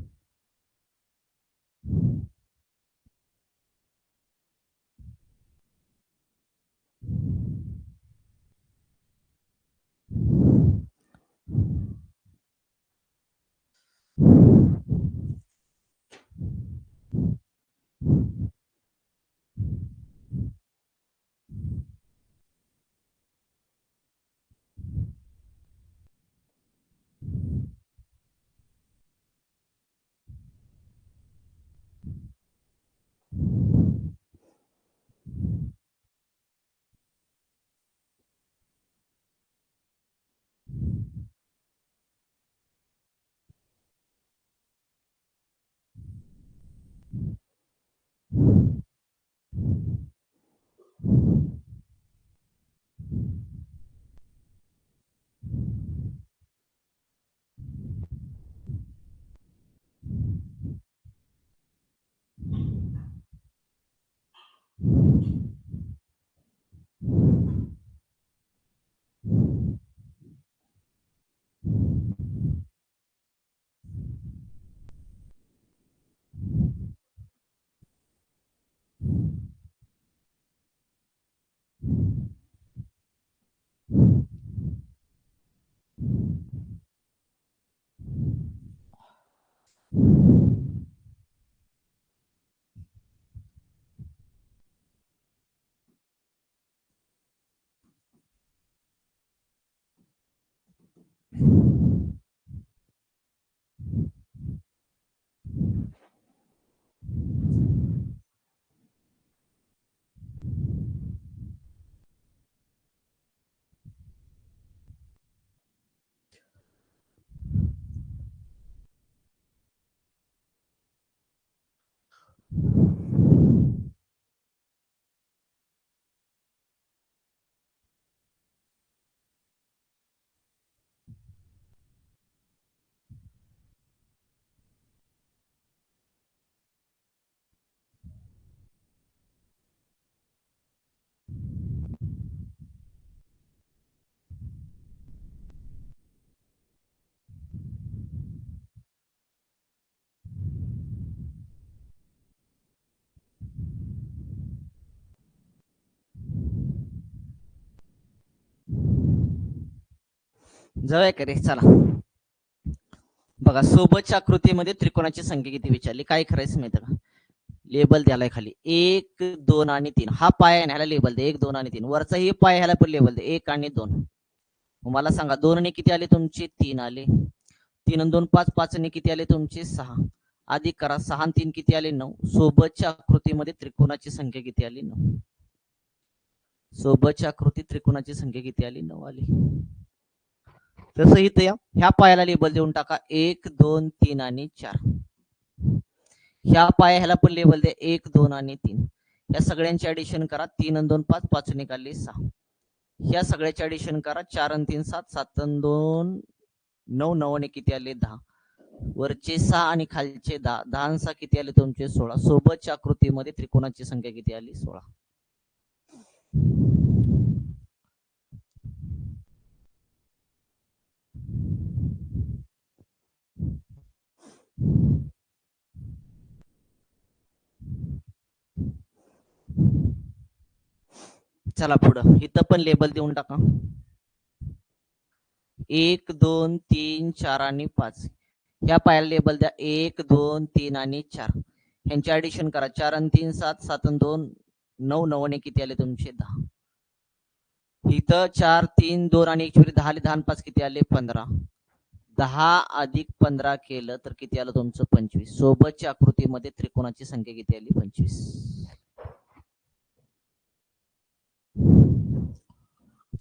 जाऊया का रे, चला. बघा, सोबतच्या आकृतीमध्ये त्रिकोणाची संख्या किती विचारली, काय करायचं माहिती का? लेबल द्यालाय खाली 1 2 आणि 3. हा पाय आहे, ह्याला लेबल दे 1 2 आणि 3. वरचा ही पाय, ह्याला पण लेबल दे 1 आणि 2. मला सांगा 2 ने किती आले तुमचे? 3 आले. 3 आणि 2 5, 5 ने किती आले तुमचे? 6. अधिक करा, 6 आणि 3 किती आले? 9. सोबतच्या आकृतीमध्ये त्रिकोणाची संख्या किती आली? 9. सोबतच्या आकृतीत त्रिकोणाची संख्या किती आली? 9 आली. तसं इथं या, ह्या पायाला लेबल देऊन टाका 1 2 3 आणि 4. ह्या पाया ह्याला पण लेबल द्या 1 2 आणि 3. या सगळ्यांचे ऍडिशन करा. 3 आणि 2 5, 5 निकालले 6. ह्या सगळ्याचे ऍडिशन करा. 4 आणि 3 7, 7 आणि 2 9, 9 आणि किती आले? 10. वरचे 6 आणि खालचे 10, 10 आणि 6 किती आले तुमचे? 16. सोबतच्या आकृतीमध्ये त्रिकोणाची संख्या किती आली? 16. चला पुढं, इथं पण लेबल देऊन टाका 1 2 3 4 आणि 5. ह्या पायाला लेबल द्या 1 2 3 आणि 4. ह्यांचे ऍडिशन करा. 4 आणि 3 7, 7 आणि 2 9, 9 आणि किती आले तुमचे? 10. इथं 4 3 2 आणि 1 10 आले. 10 आणि 5 किती आले? 15. 10 अधिक 15 केलं तर किती आलं तुमचं? 25. सोबतच्या आकृतीमध्ये त्रिकोणाची संख्या किती आली? 25.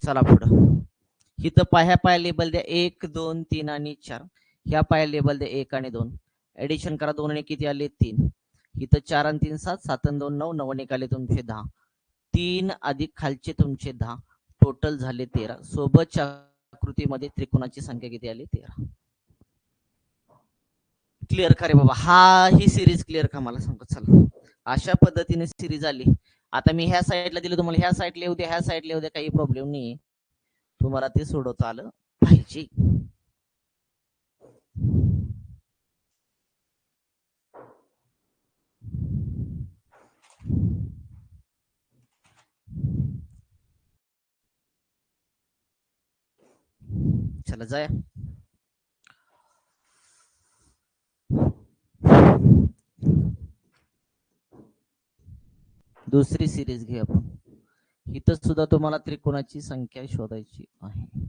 चला पुढं, इथं ह्या पाया लेबल द्या 1 2 3 आणि 4. ह्या पाया लेबल द्या 1 आणि 2. ऍडिशन करा. 2 आणि किती आले? 3. इथं 4 आणि 3 7, 7 आणि 2 9, 9 आणि आले तुमचे 10. 3 अधिक खालचे तुमचे 10, टोटल झाले 13. सोबतच्या आकृतीमध्ये त्रिकोणाची संख्या किती आली? 13. क्लिअर का रे बाबा? हा ही सिरीज क्लिअर का मला सांगा. चला, अशा पद्धतीने सिरीज आली. आता मी ह्या साईडला दिलं तुम्हाला, ह्या साईडला येऊ द्या, ह्या साईडला येऊ द्या, काही प्रॉब्लेम नाही. तुम्हाला ते सोडवता आलं पाहिजे. चला जाय. दुसरी सिरीज घे आपण. इथं सुद्धा तुम्हाला त्रिकोणाची संख्या शोधायची आहे.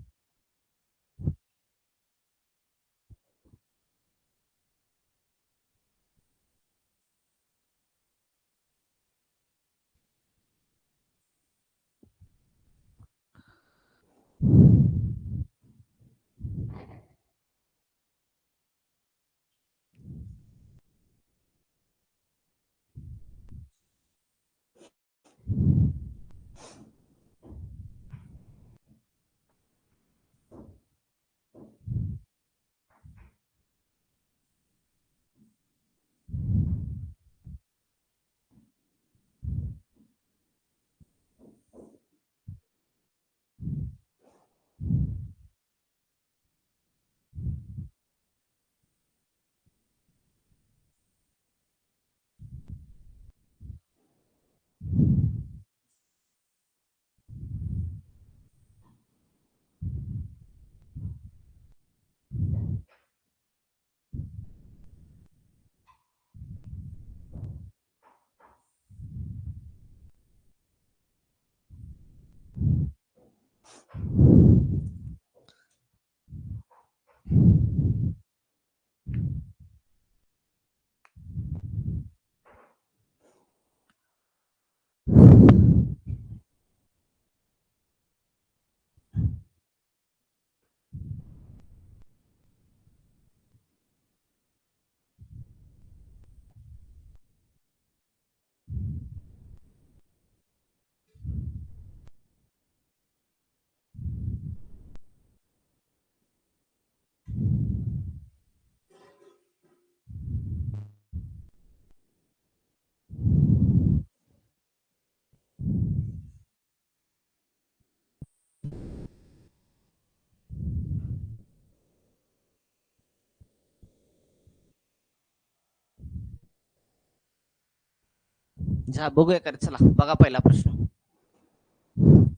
जा बघूया का चला बघा पहिला प्रश्न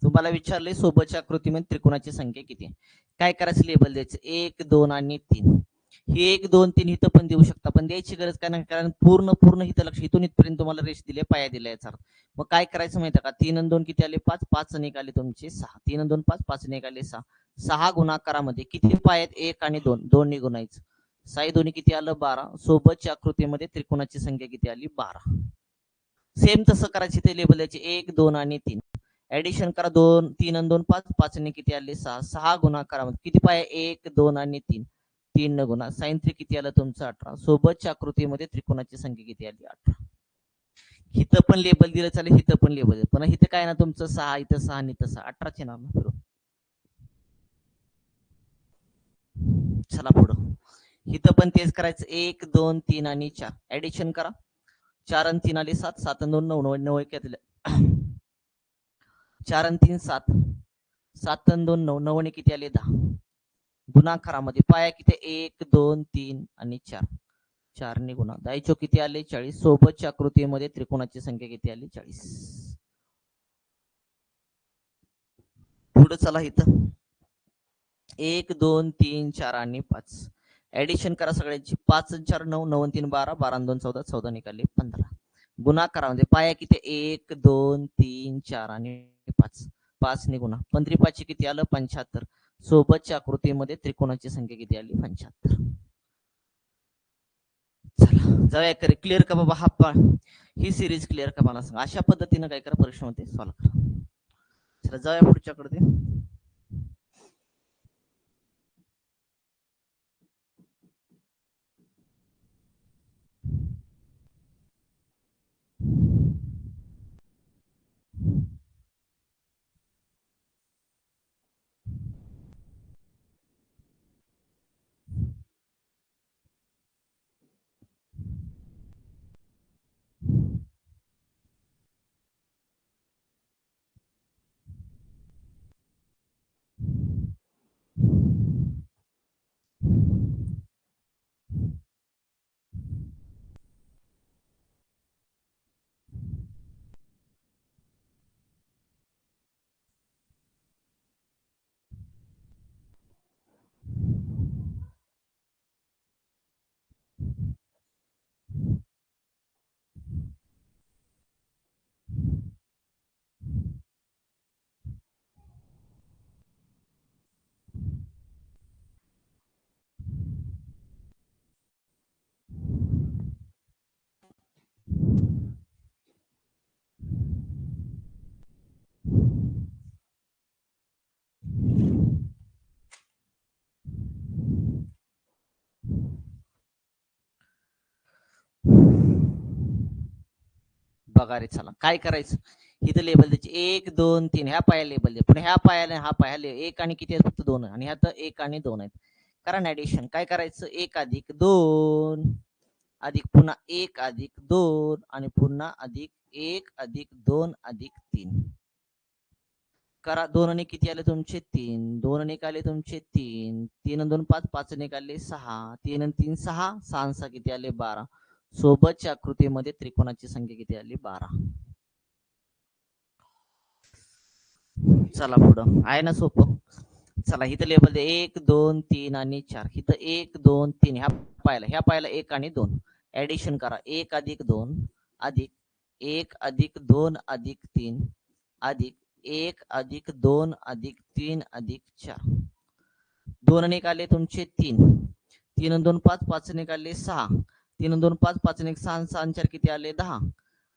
तुम्हाला विचारले सोबतच्या आकृतीमध्ये त्रिकोणाची संख्या किती आहे काय करायचं लेबल द्यायचं 1 2 आणि 3 ही 1 2 3 इथं पण देऊ शकता पण द्यायची गरज काय नाही कारण पूर्ण इथं लक्ष इथून इथपर्यंत तुम्हाला रेष दिले पाया दिला याचा अर्थ मग काय करायचं माहिती का 3 आणि 2 किती आले 5 5 आणि 1 आले तुमचे 6 3 आणि 2 5 5 आणि 1 आले 6 6 गुणाकारामध्ये किती पाय आहेत 1 आणि 2 2 ने गुणायचं 6 दोन्ही किती आलं 12 सोबतच्या आकृतीमध्ये त्रिकोणाची संख्या किती आली 12 सेम तसं करायची ते लेबल द्यायचे 1 2 आणि 3 ऍडिशन करा 2 3 आणि 2 5 5 ने किती आले 6 6 गुणाकारामध्ये किती पाय 1 2 आणि 3 3 न गुणा साइन 3 किती आलं तुमचं 18 सोबतच्या आकृतीमध्ये त्रिकोणाची संख्या किती आली 18 इथं पण लेबल दिलं चालेल इथं पण लेबल दिलं पण इथं काय ना तुमचं 6 इथं 6 आणि इथं 6 18 चे नाव ना फिरून चला पुढं इथं पण तेच करायचं 1 2 3 आणि 4 ऍडिशन करा 4 आणि 3 आले 7 7 आणि 2 9 9 1 4 आणि 3 7 7 आणि 2 9 9 आणि किती आले 10 गुणाकारामध्ये पाया किती 1 2 3 आणि 4 4 ने गुणा 10 चौक किती आले 40 सोबतच्या आकृतीमध्ये त्रिकोणाची संख्या किती आली 40 पुढे चला इथं 1 2 3 4 आणि 5 ऍडिशन करा सगळ्यांची 5 4 9 9 3 12 12 2 14 14 निकाले 15 गुणाकारामध्ये पाया किती 1 2 3 4 आणि 5 5 ने गुणा 15 5 किती आलं 75 सोबतच्या आकृतीमध्ये त्रिकोणाची संख्या किती आली 75 चला जाऊया करे क्लिअर का बाबा हा ही सिरीज क्लिअर का मला सांगा अशा पद्धतीने काय करा परीक्षेमध्ये सॉल्व्ह करा चला जाऊया पुढच्याकडे बघा रे चला काय करायचं इथं लेबल द्यायचे 1 2 3 ह्या पाया लेबल दे पण ह्या पायाला हा पाया एक आणि किती आहेत फक्त दोन आणि ह्यात 1 आणि 2 आहेत कारण ऍडिशन काय करायचं 1 अधिक 2 अधिक पुन्हा 1 अधिक 2 आणि पुन्हा अधिक 1 अधिक 2 अधिक 3 करा 2 आणि किती आले तुमचे 3 2 आणि आले तुमचे 3 3 आणि 2 5 5 आणि आले 6 3 आणि 3 6 6 आणि 6 किती आले 12 सोबतच्या आकृतीमध्ये त्रिकोणाची संख्या किती आली 12 चला पुढं आहे ना सोपं चला इथं लेबल दे 1 2 3 आणि 4 इथं 1 2 3 ह्या पायाला 1 आणि 2 ऍडिशन करा 1 अधिक 2 अधिक 1 अधिक 2 अधिक 3 अधिक 1 अधिक 2 अधिक 3 अधिक 4 2 आणि 1 आले तुमचे 3 3 आणि 2 5 5 आणि 1 आले 6 3 आणि 2 5 5 आणि 1 6 6 आणि 4 किती आले 10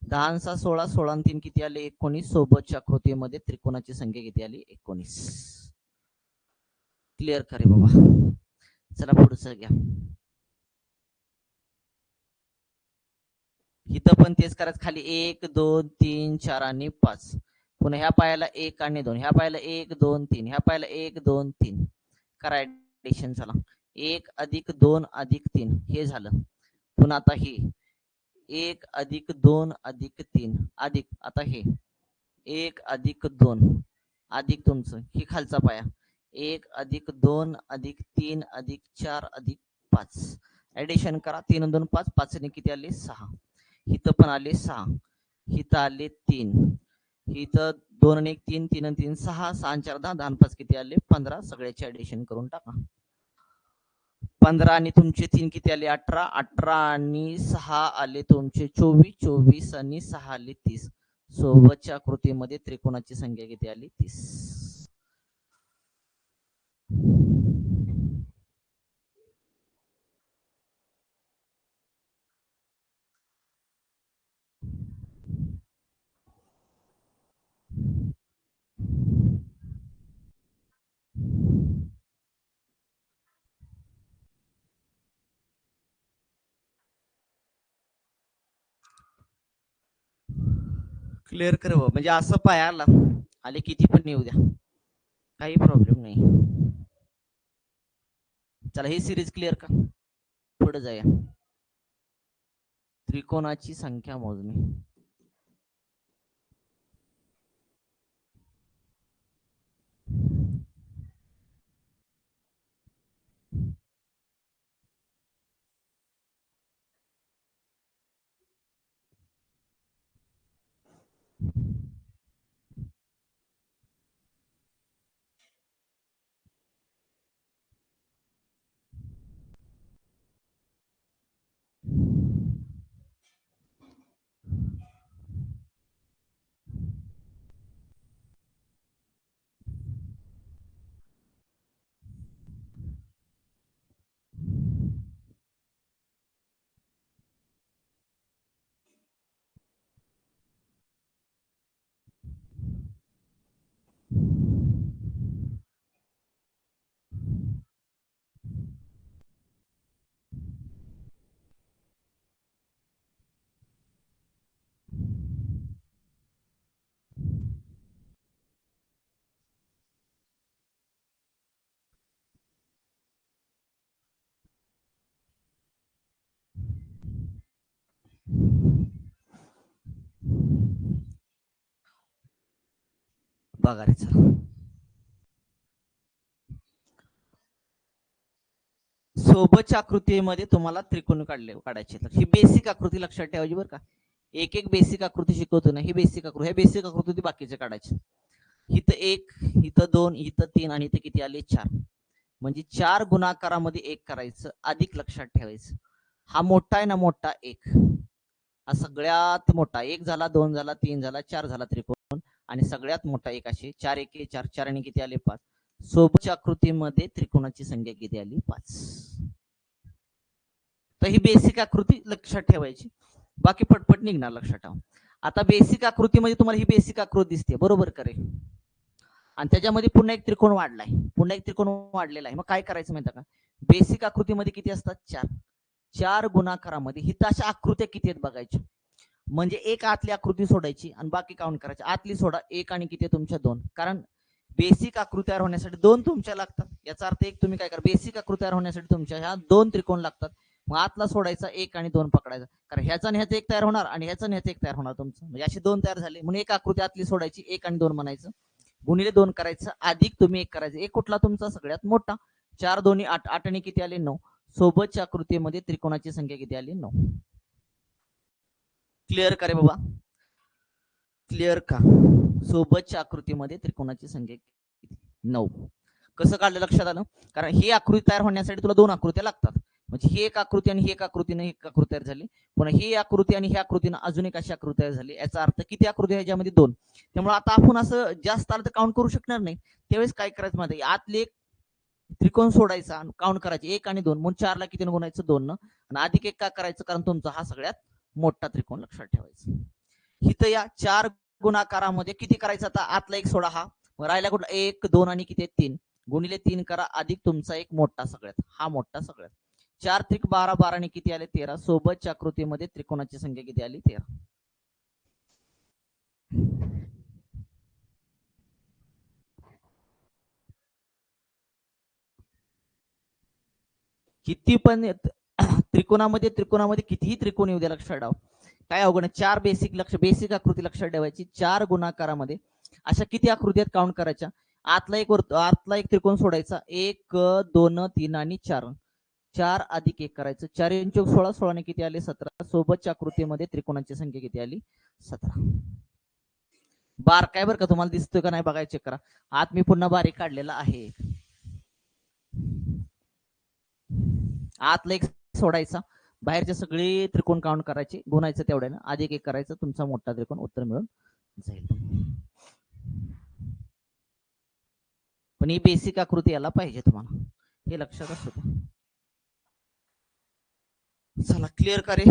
10 आणि 6 16 16 आणि 3 किती आले 19 सोबतच्या आकृतीमध्ये त्रिकोणाची संख्या किती आली 19 क्लिअर करे बाबा चला पुढचं घ्या इथं पण तेच करायचं खाली 1 2 3 4 आणि 5 पुन्हा ह्या पायाला 1 आणि 2 ह्या पायाला 1 2 3 ह्या पायाला 1 2 3 करा ऍडिशन चला 1 अधिक 2 अधिक 3 हे झालं पुन्हा आता हे 1 अधिक 2 अधिक 3 अधिक आता हे 1 अधिक 2 अधिक तुमचं ही खालचा पाया 1 अधिक 2 अधिक 3 अधिक 4 अधिक 5 ऍडिशन करा 3 2 5 5 ने किती आले 6 इथं पण आले 6 इथं आले 3, इथं 2 आणि 1 3, 3 आणि 3 6, 6 आणि 4 10, 10 आणि 5 किती आले 15. सगळ्याची ऍडिशन करून टाका. 15 आणि तुमचे 3 किती आले 18, 18 आणि 6 आले तुमचे 24, 24 आणि 6 आले 30. सोबतच्या आकृतीमध्ये त्रिकोणाची संख्या किती आली 30. क्लिअर कर म्हणजे असं पायाला आले किती पण येऊ द्या, काही प्रॉब्लेम नाही. चला ही सिरीज क्लिअर का, पुढे जाऊया. त्रिकोणाची संख्या मोजणे. बघा रे चला, सोबतच्या आकृतीमध्ये तुम्हाला त्रिकोण काढायचे. ही बेसिक आकृती लक्षात ठेवायची बरं का. एक एक बेसिक आकृती शिकवतो ना, ही बेसिक आकृती, ह्या बेसिक आकृती बाकीचे काढायचे. इथं 1, इथं 2, इथं 3 आणि इथं किती आले 4. म्हणजे 4 गुणाकारामध्ये 1 करायचं, अधिक लक्षात ठेवायचं. हा मोठा आहे ना, मोठा 1 हा सगळ्यात मोठा, 1 झाला, 2 झाला, 3 झाला, 4 झाला त्रिकोण, आणि सगळ्यात मोठा 1 असे 4 1 4, 4 आणि किती आले 5. सोबतच्या आकृतीमध्ये त्रिकोणाची संख्या किती आली 5. तर ही बेसिक आकृती लक्षात ठेवायची, बाकी पटपट निघणार लक्षात ठेवा. आता बेसिक आकृतीमध्ये तुम्हाला ही बेसिक आकृती दिसते बरोबर करे, आणि त्याच्यामध्ये पुन्हा एक त्रिकोण वाढलाय, पुन्हा एक त्रिकोण वाढलेला आहे. मग काय करायचं माहिती का, बेसिक आकृतीमध्ये किती असतात 4, 4 गुणाकारामध्ये हित अशा आकृत्या किती आहेत बघायच्या. म्हणजे एक आतली आकृती सोडायची आणि बाकी काउंट करायची. आतली सोडा 1 आणि किती तुमच्या 2, कारण बेसिक आकृती तयार होण्यासाठी 2 तुमच्या लागतात. याचा अर्थ एक तुम्ही काय करा, बेसिक आकृती तयार होण्यासाठी तुमच्या ह्या 2 त्रिकोण लागतात. मग आतला सोडायचा 1 आणि 2 पकडायचा, कारण ह्याचा आणि ह्याचा एक तयार होणार आणि ह्याचा आणि ह्याचा एक तयार होणार तुमचं, म्हणजे अशी 2 तयार झाले. म्हणून एक आकृती आतली सोडायची, 1 आणि 2 म्हणायचं, गुणिले 2 करायचं, अधिक तुम्ही 1 करायचं. एक कुठला तुमचा सगळ्यात मोठा, 4 2 8, 8 आणि किती आले 9. सोबतच्या आकृतीमध्ये त्रिकोणाची संख्या किती आली 9. क्लिअर करे बाबा, क्लिअर का. सोबतच्या आकृतीमध्ये त्रिकोणाची संख्या 9. कसं काढलं लक्षात आलं, कारण ही आकृती तयार होण्यासाठी तुला 2 आकृत्या लागतात. म्हणजे ही एक आकृती आणि ही एक आकृतीने एक आकृती तयार झाली, पुन्हा ही आकृती आणि ही आकृतीनं अजून एक अशी आकृती तयार झाली. याचा अर्थ किती आकृती आहे याच्यामध्ये 2. त्यामुळे आता आपण असं जास्त आलं तर काउंट करू शकणार नाही. त्यावेळेस काय करायचं माहिती, आतले एक त्रिकोण सोडायचा, काउंट करायचे 1 आणि 2, म्हणून 4 ला किती गुणायचं 2 आणि अधिक 1 का करायचं, कारण तुमचा हा सगळ्यात मोठा त्रिकोण लक्षात ठेवायचा. इथं या 4 गुणाकारामध्ये किती करायचं, आता आतला एक सोडा, हा राहिला कुठला 1 2 आणि किती 3, गुणिले 3 करा, अधिक तुमचा एक मोठा सगळ्यात, हा मोठा सगळ्यात. 4 त्रिक 12, 12 आणि किती आले 13. सोबतच्या आकृतीमध्ये त्रिकोणाची संख्या किती आली 13. किती पण त्रिकोणामध्ये त्रिकोणामध्ये कितीही त्रिकोण येऊ द्या लक्षात ठेवा, काय अवघड, 4 बेसिक आकृती लक्षात ठेवायची. 4 गुणाकारामध्ये अशा किती आकृती आहेत काउंट करायच्या. आतला एक त्रिकोण सोडायचा, 1 2 3 आणि 4. 4 अधिक 1 करायचं. 4 × 1 16, 16 ने किती आले 17. सोबतच्या आकृतीमध्ये त्रिकोणाची संख्या किती आली 17. बारकाय बरं का, तुम्हाला दिसतोय का नाही बघायचं, चेक करा. आत मी पुन्हा बारीक काढलेला आहे. आतला एक सोडायचा, बाहेरचे सगळे त्रिकोण काउंट करायचे, गुणायचं तेवढ्यानं, अधिक 1 करायचं, तुमचा मोठा त्रिकोण उत्तर मिळून जाईल. पण ही बेसिक आकृती याला पाहिजे तुम्हाला, हे लक्षात असू द्या. चला क्लिअर करे.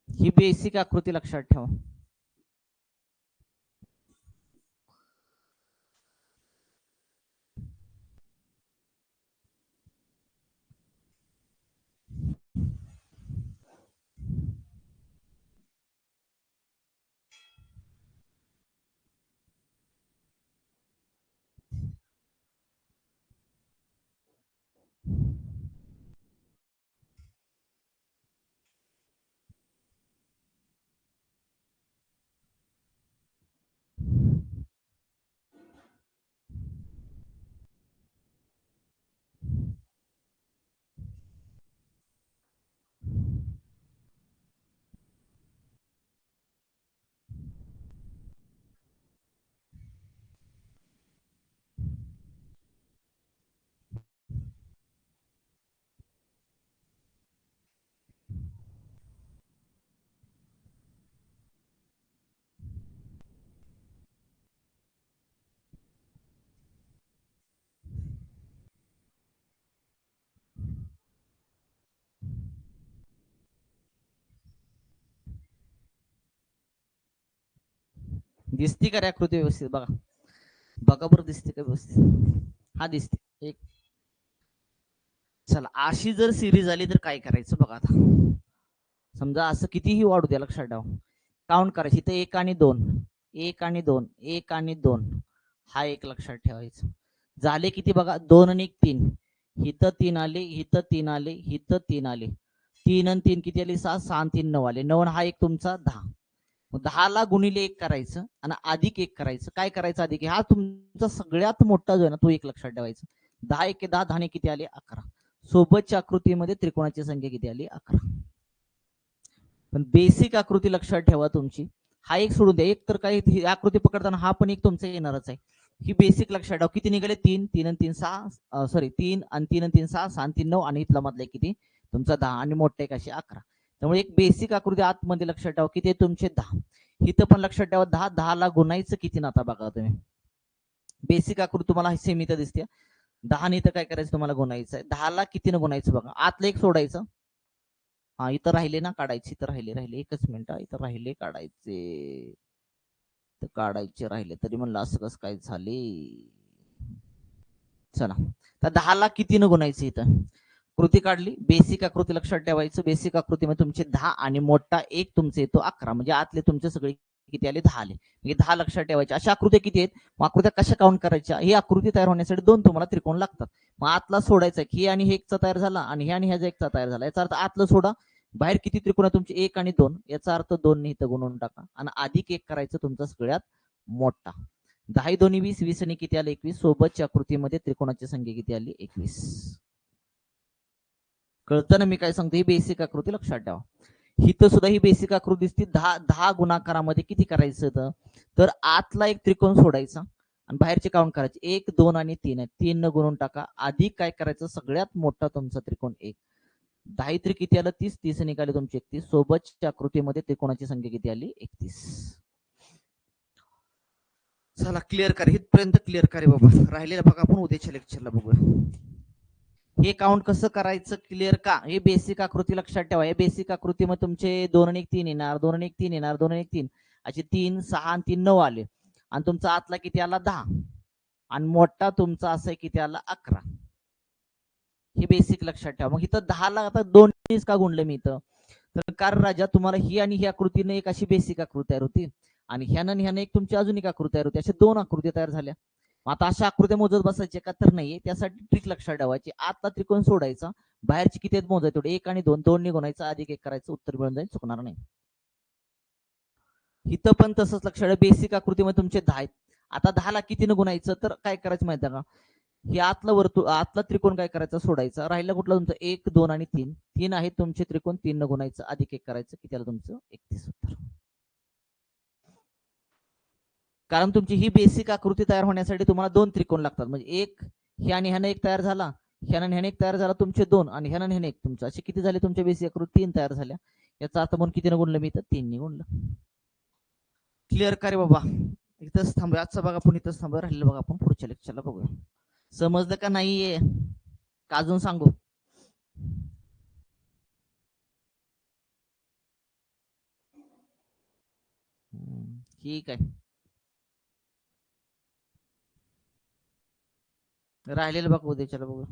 ही बेसिक आकृती लक्षात ठेवा. दिसती का रे आकृती व्यवस्थित? बघा बघा बरं, दिसते का व्यवस्थित? हा दिसते. एक चला, अशी जर सिरीज आली तर काय करायचं बघा. आता समजा असं कितीही वाढू द्या, लक्षात ठेवा, काउंट करायची. इथं 1 आणि 2, 1 आणि 2, 1 आणि 2, हा एक लक्षात ठेवायचं. झाले किती बघा, 2 आणि 1 3, इथं 3 आले, इथं 3 आले, इथं 3 आले, 3 आणि 3 किती आले 6, 6 आणि 3 9 आले, 9 हा एक तुमचा 10. 10 ला गुणिले 1 करायचं आणि अधिक 1 करायचं. काय करायचं अधिक? हा तुमचा सगळ्यात मोठा जो आहे ना तो एक लक्षात ठेवायचा. 10 1 10, 10 ने किती आले 11. सोबतच्या आकृतीमध्ये त्रिकोणाची संख्या किती आली 11. पण बेसिक आकृती लक्षात ठेवा तुमची. हा एक सोडून द्या, एक तर काही आकृती पकडताना हा पण एक तुमचा येणारच आहे. ही बेसिक लक्षात ठेवा. किती निघाले 3 3 आणि 3 6, सॉरी 3 आणि 3 आणि 3 6, 6 आणि 3 9, आणि इथला मधला किती तुमचा 10 आणि मोठा एक अशी 11. त्यामुळे एक बेसिक आकृती आतमध्ये लक्षात ठेवा किती तुमचे 10. इथं पण लक्षात ठेवा 10, 10 ला गुणायचं किती ना. आता बघा तुम्ही बेसिक आकृती तुम्हाला सेम इथं दिसते. 10 ने इथं काय करायचं तुम्हाला गुणायचं आहे. 10 ला कितीनं गुणायचं बघा, आतलं एक सोडायचं. हा इथं राहिले ना काढायचे, इथं राहिले एकच मिनिट, इथं राहिले काढायचे, तर काढायचे राहिले तरी म्हणलं असं कसं काय झाले. चला, तर 10 ला कितीनं गुणायचं, इथं कृती काढली. बेसिक आकृती लक्षात ठेवायचं. बेसिक आकृतीमध्ये तुमचे 10 आणि मोठा एक तुमचे येतो 11, म्हणजे आतले तुमचे सगळे किती आले 10 आले, म्हणजे 10 लक्षात ठेवायचे. अशा आकृत्या किती आहेत, मग आकृत्या कशा काउंट करायच्या? ही आकृती तयार होण्यासाठी 2 तुम्हाला त्रिकोण लागतात. मग आतला सोडायचा, ही आणि हे एकचा तयार झाला आणि हे आणि ह्याचा एकचा तयार झाला, याचा अर्थ आतलं सोडा. बाहेर किती त्रिकोण आहे तुमचे 1 आणि 2, याचा अर्थ 2 ने इथं गुणवून टाका आणि अधिक 1 करायचं तुमचा सगळ्यात मोठा. 10 2 20, 20 आणि किती आले 21. सोबतच्या आकृतीमध्ये त्रिकोणाची संख्या किती आली 21. कळतं ना मी काय सांगतो? ही बेसिक आकृती लक्षात ठेवा. इथं सुद्धा ही बेसिक आकृती दिसते. 10 गुणाकारामध्ये किती करायचं, तर आतला एक त्रिकोण सोडायचा आणि बाहेरचे काउंट करायचे. 1 2 आणि 3 आहे, 3 न गुणून टाका. अधिक काय करायचं, सगळ्यात मोठा तुमचा त्रिकोण 1. 10 3 किती आलं 30, 30 निघाले तुमचे 31. सोबतच्या आकृतीमध्ये त्रिकोणाची संख्या किती आली 31. चला क्लिअर करा, इथपर्यंत क्लिअर करे बाबा. राहिलेलं बघा आपण उद्याच्या लेक्चरला बघूया. हे काउंट कसं करायचं क्लिअर का? हे बेसिक आकृती लक्षात ठेवा. हे बेसिक आकृतीमध्ये तुमचे 2 आणि 1 3 येणार, 2 आणि 1 3 येणार, 2 आणि 1 3, असे 3 6 आणि 3 9 आले आणि तुमचा आतला किती आला 10 आणि मोठा तुमचा असा किती आला 11. हे बेसिक लक्षात ठेवा. मग इथं 10 ला आता 2 का गुणले मी इथं, तर कारण राजा तुम्हाला ही आणि ही आकृतीने एक अशी बेसिक आकृती तयार होती आणि ह्यानं एक तुमची अजून एक आकृती तयार होती. अशा 2 आकृती तयार झाल्या. आता अशा आकृत्या मोजत बसायचे का तर नाहीये. त्यासाठी ट्रिक लक्षात ठेवायची. आतला त्रिकोण सोडायचा, बाहेरची किती आहेत मोजायचे तेवढे 1 आणि 2 2 गुणायचं अधिक 1 करायचं, उत्तर मिळून जाईल, चुकणार नाही. इथं पण तसंच लक्षात ठेवा. बेसिक आकृतीमध्ये तुमचे 10 आहेत. आता 10 ला कितीनं गुणायचं तर काय करायचं माहिती आहे का, हे आतला वर्तुळ आतला त्रिकोण काय करायचा सोडायचा, राहिला कुठला तुमचं 1 2 आणि 3 3 आहेत तुमचे त्रिकोण, 3 न गुणायचं अधिक 1 करायचं, किती आलं तुमचं 31 उत्तर. कारण तुमची ही बेसिक आकृती तयार होण्यासाठी तुम्हाला 2 त्रिकोण लागतात. म्हणजे एक हे आणि ह्यानं एक तयार झाला, ह्यानं ह्याने एक तयार झाला, तुमचे 2 आणि ह्यानं ह्याने एक तुमचं, असे किती झाले तुमच्या बेसिक आकृती 3 तयार झाल्या. याचा अर्थ म्हणून कितीनं गुणलं मी इथं 3 ने गुणलं. क्लिअर का रे बाबा? इथंच थांबूया आजचा बघा, आपण इथंच थांबूया, राहिलं बघा आपण पुढच्या लेक्चरला बघूया. समजलं का नाहीये का अजून सांगू? ठीक आहे, राहिलेलं बघा उद्याच्याला बघू.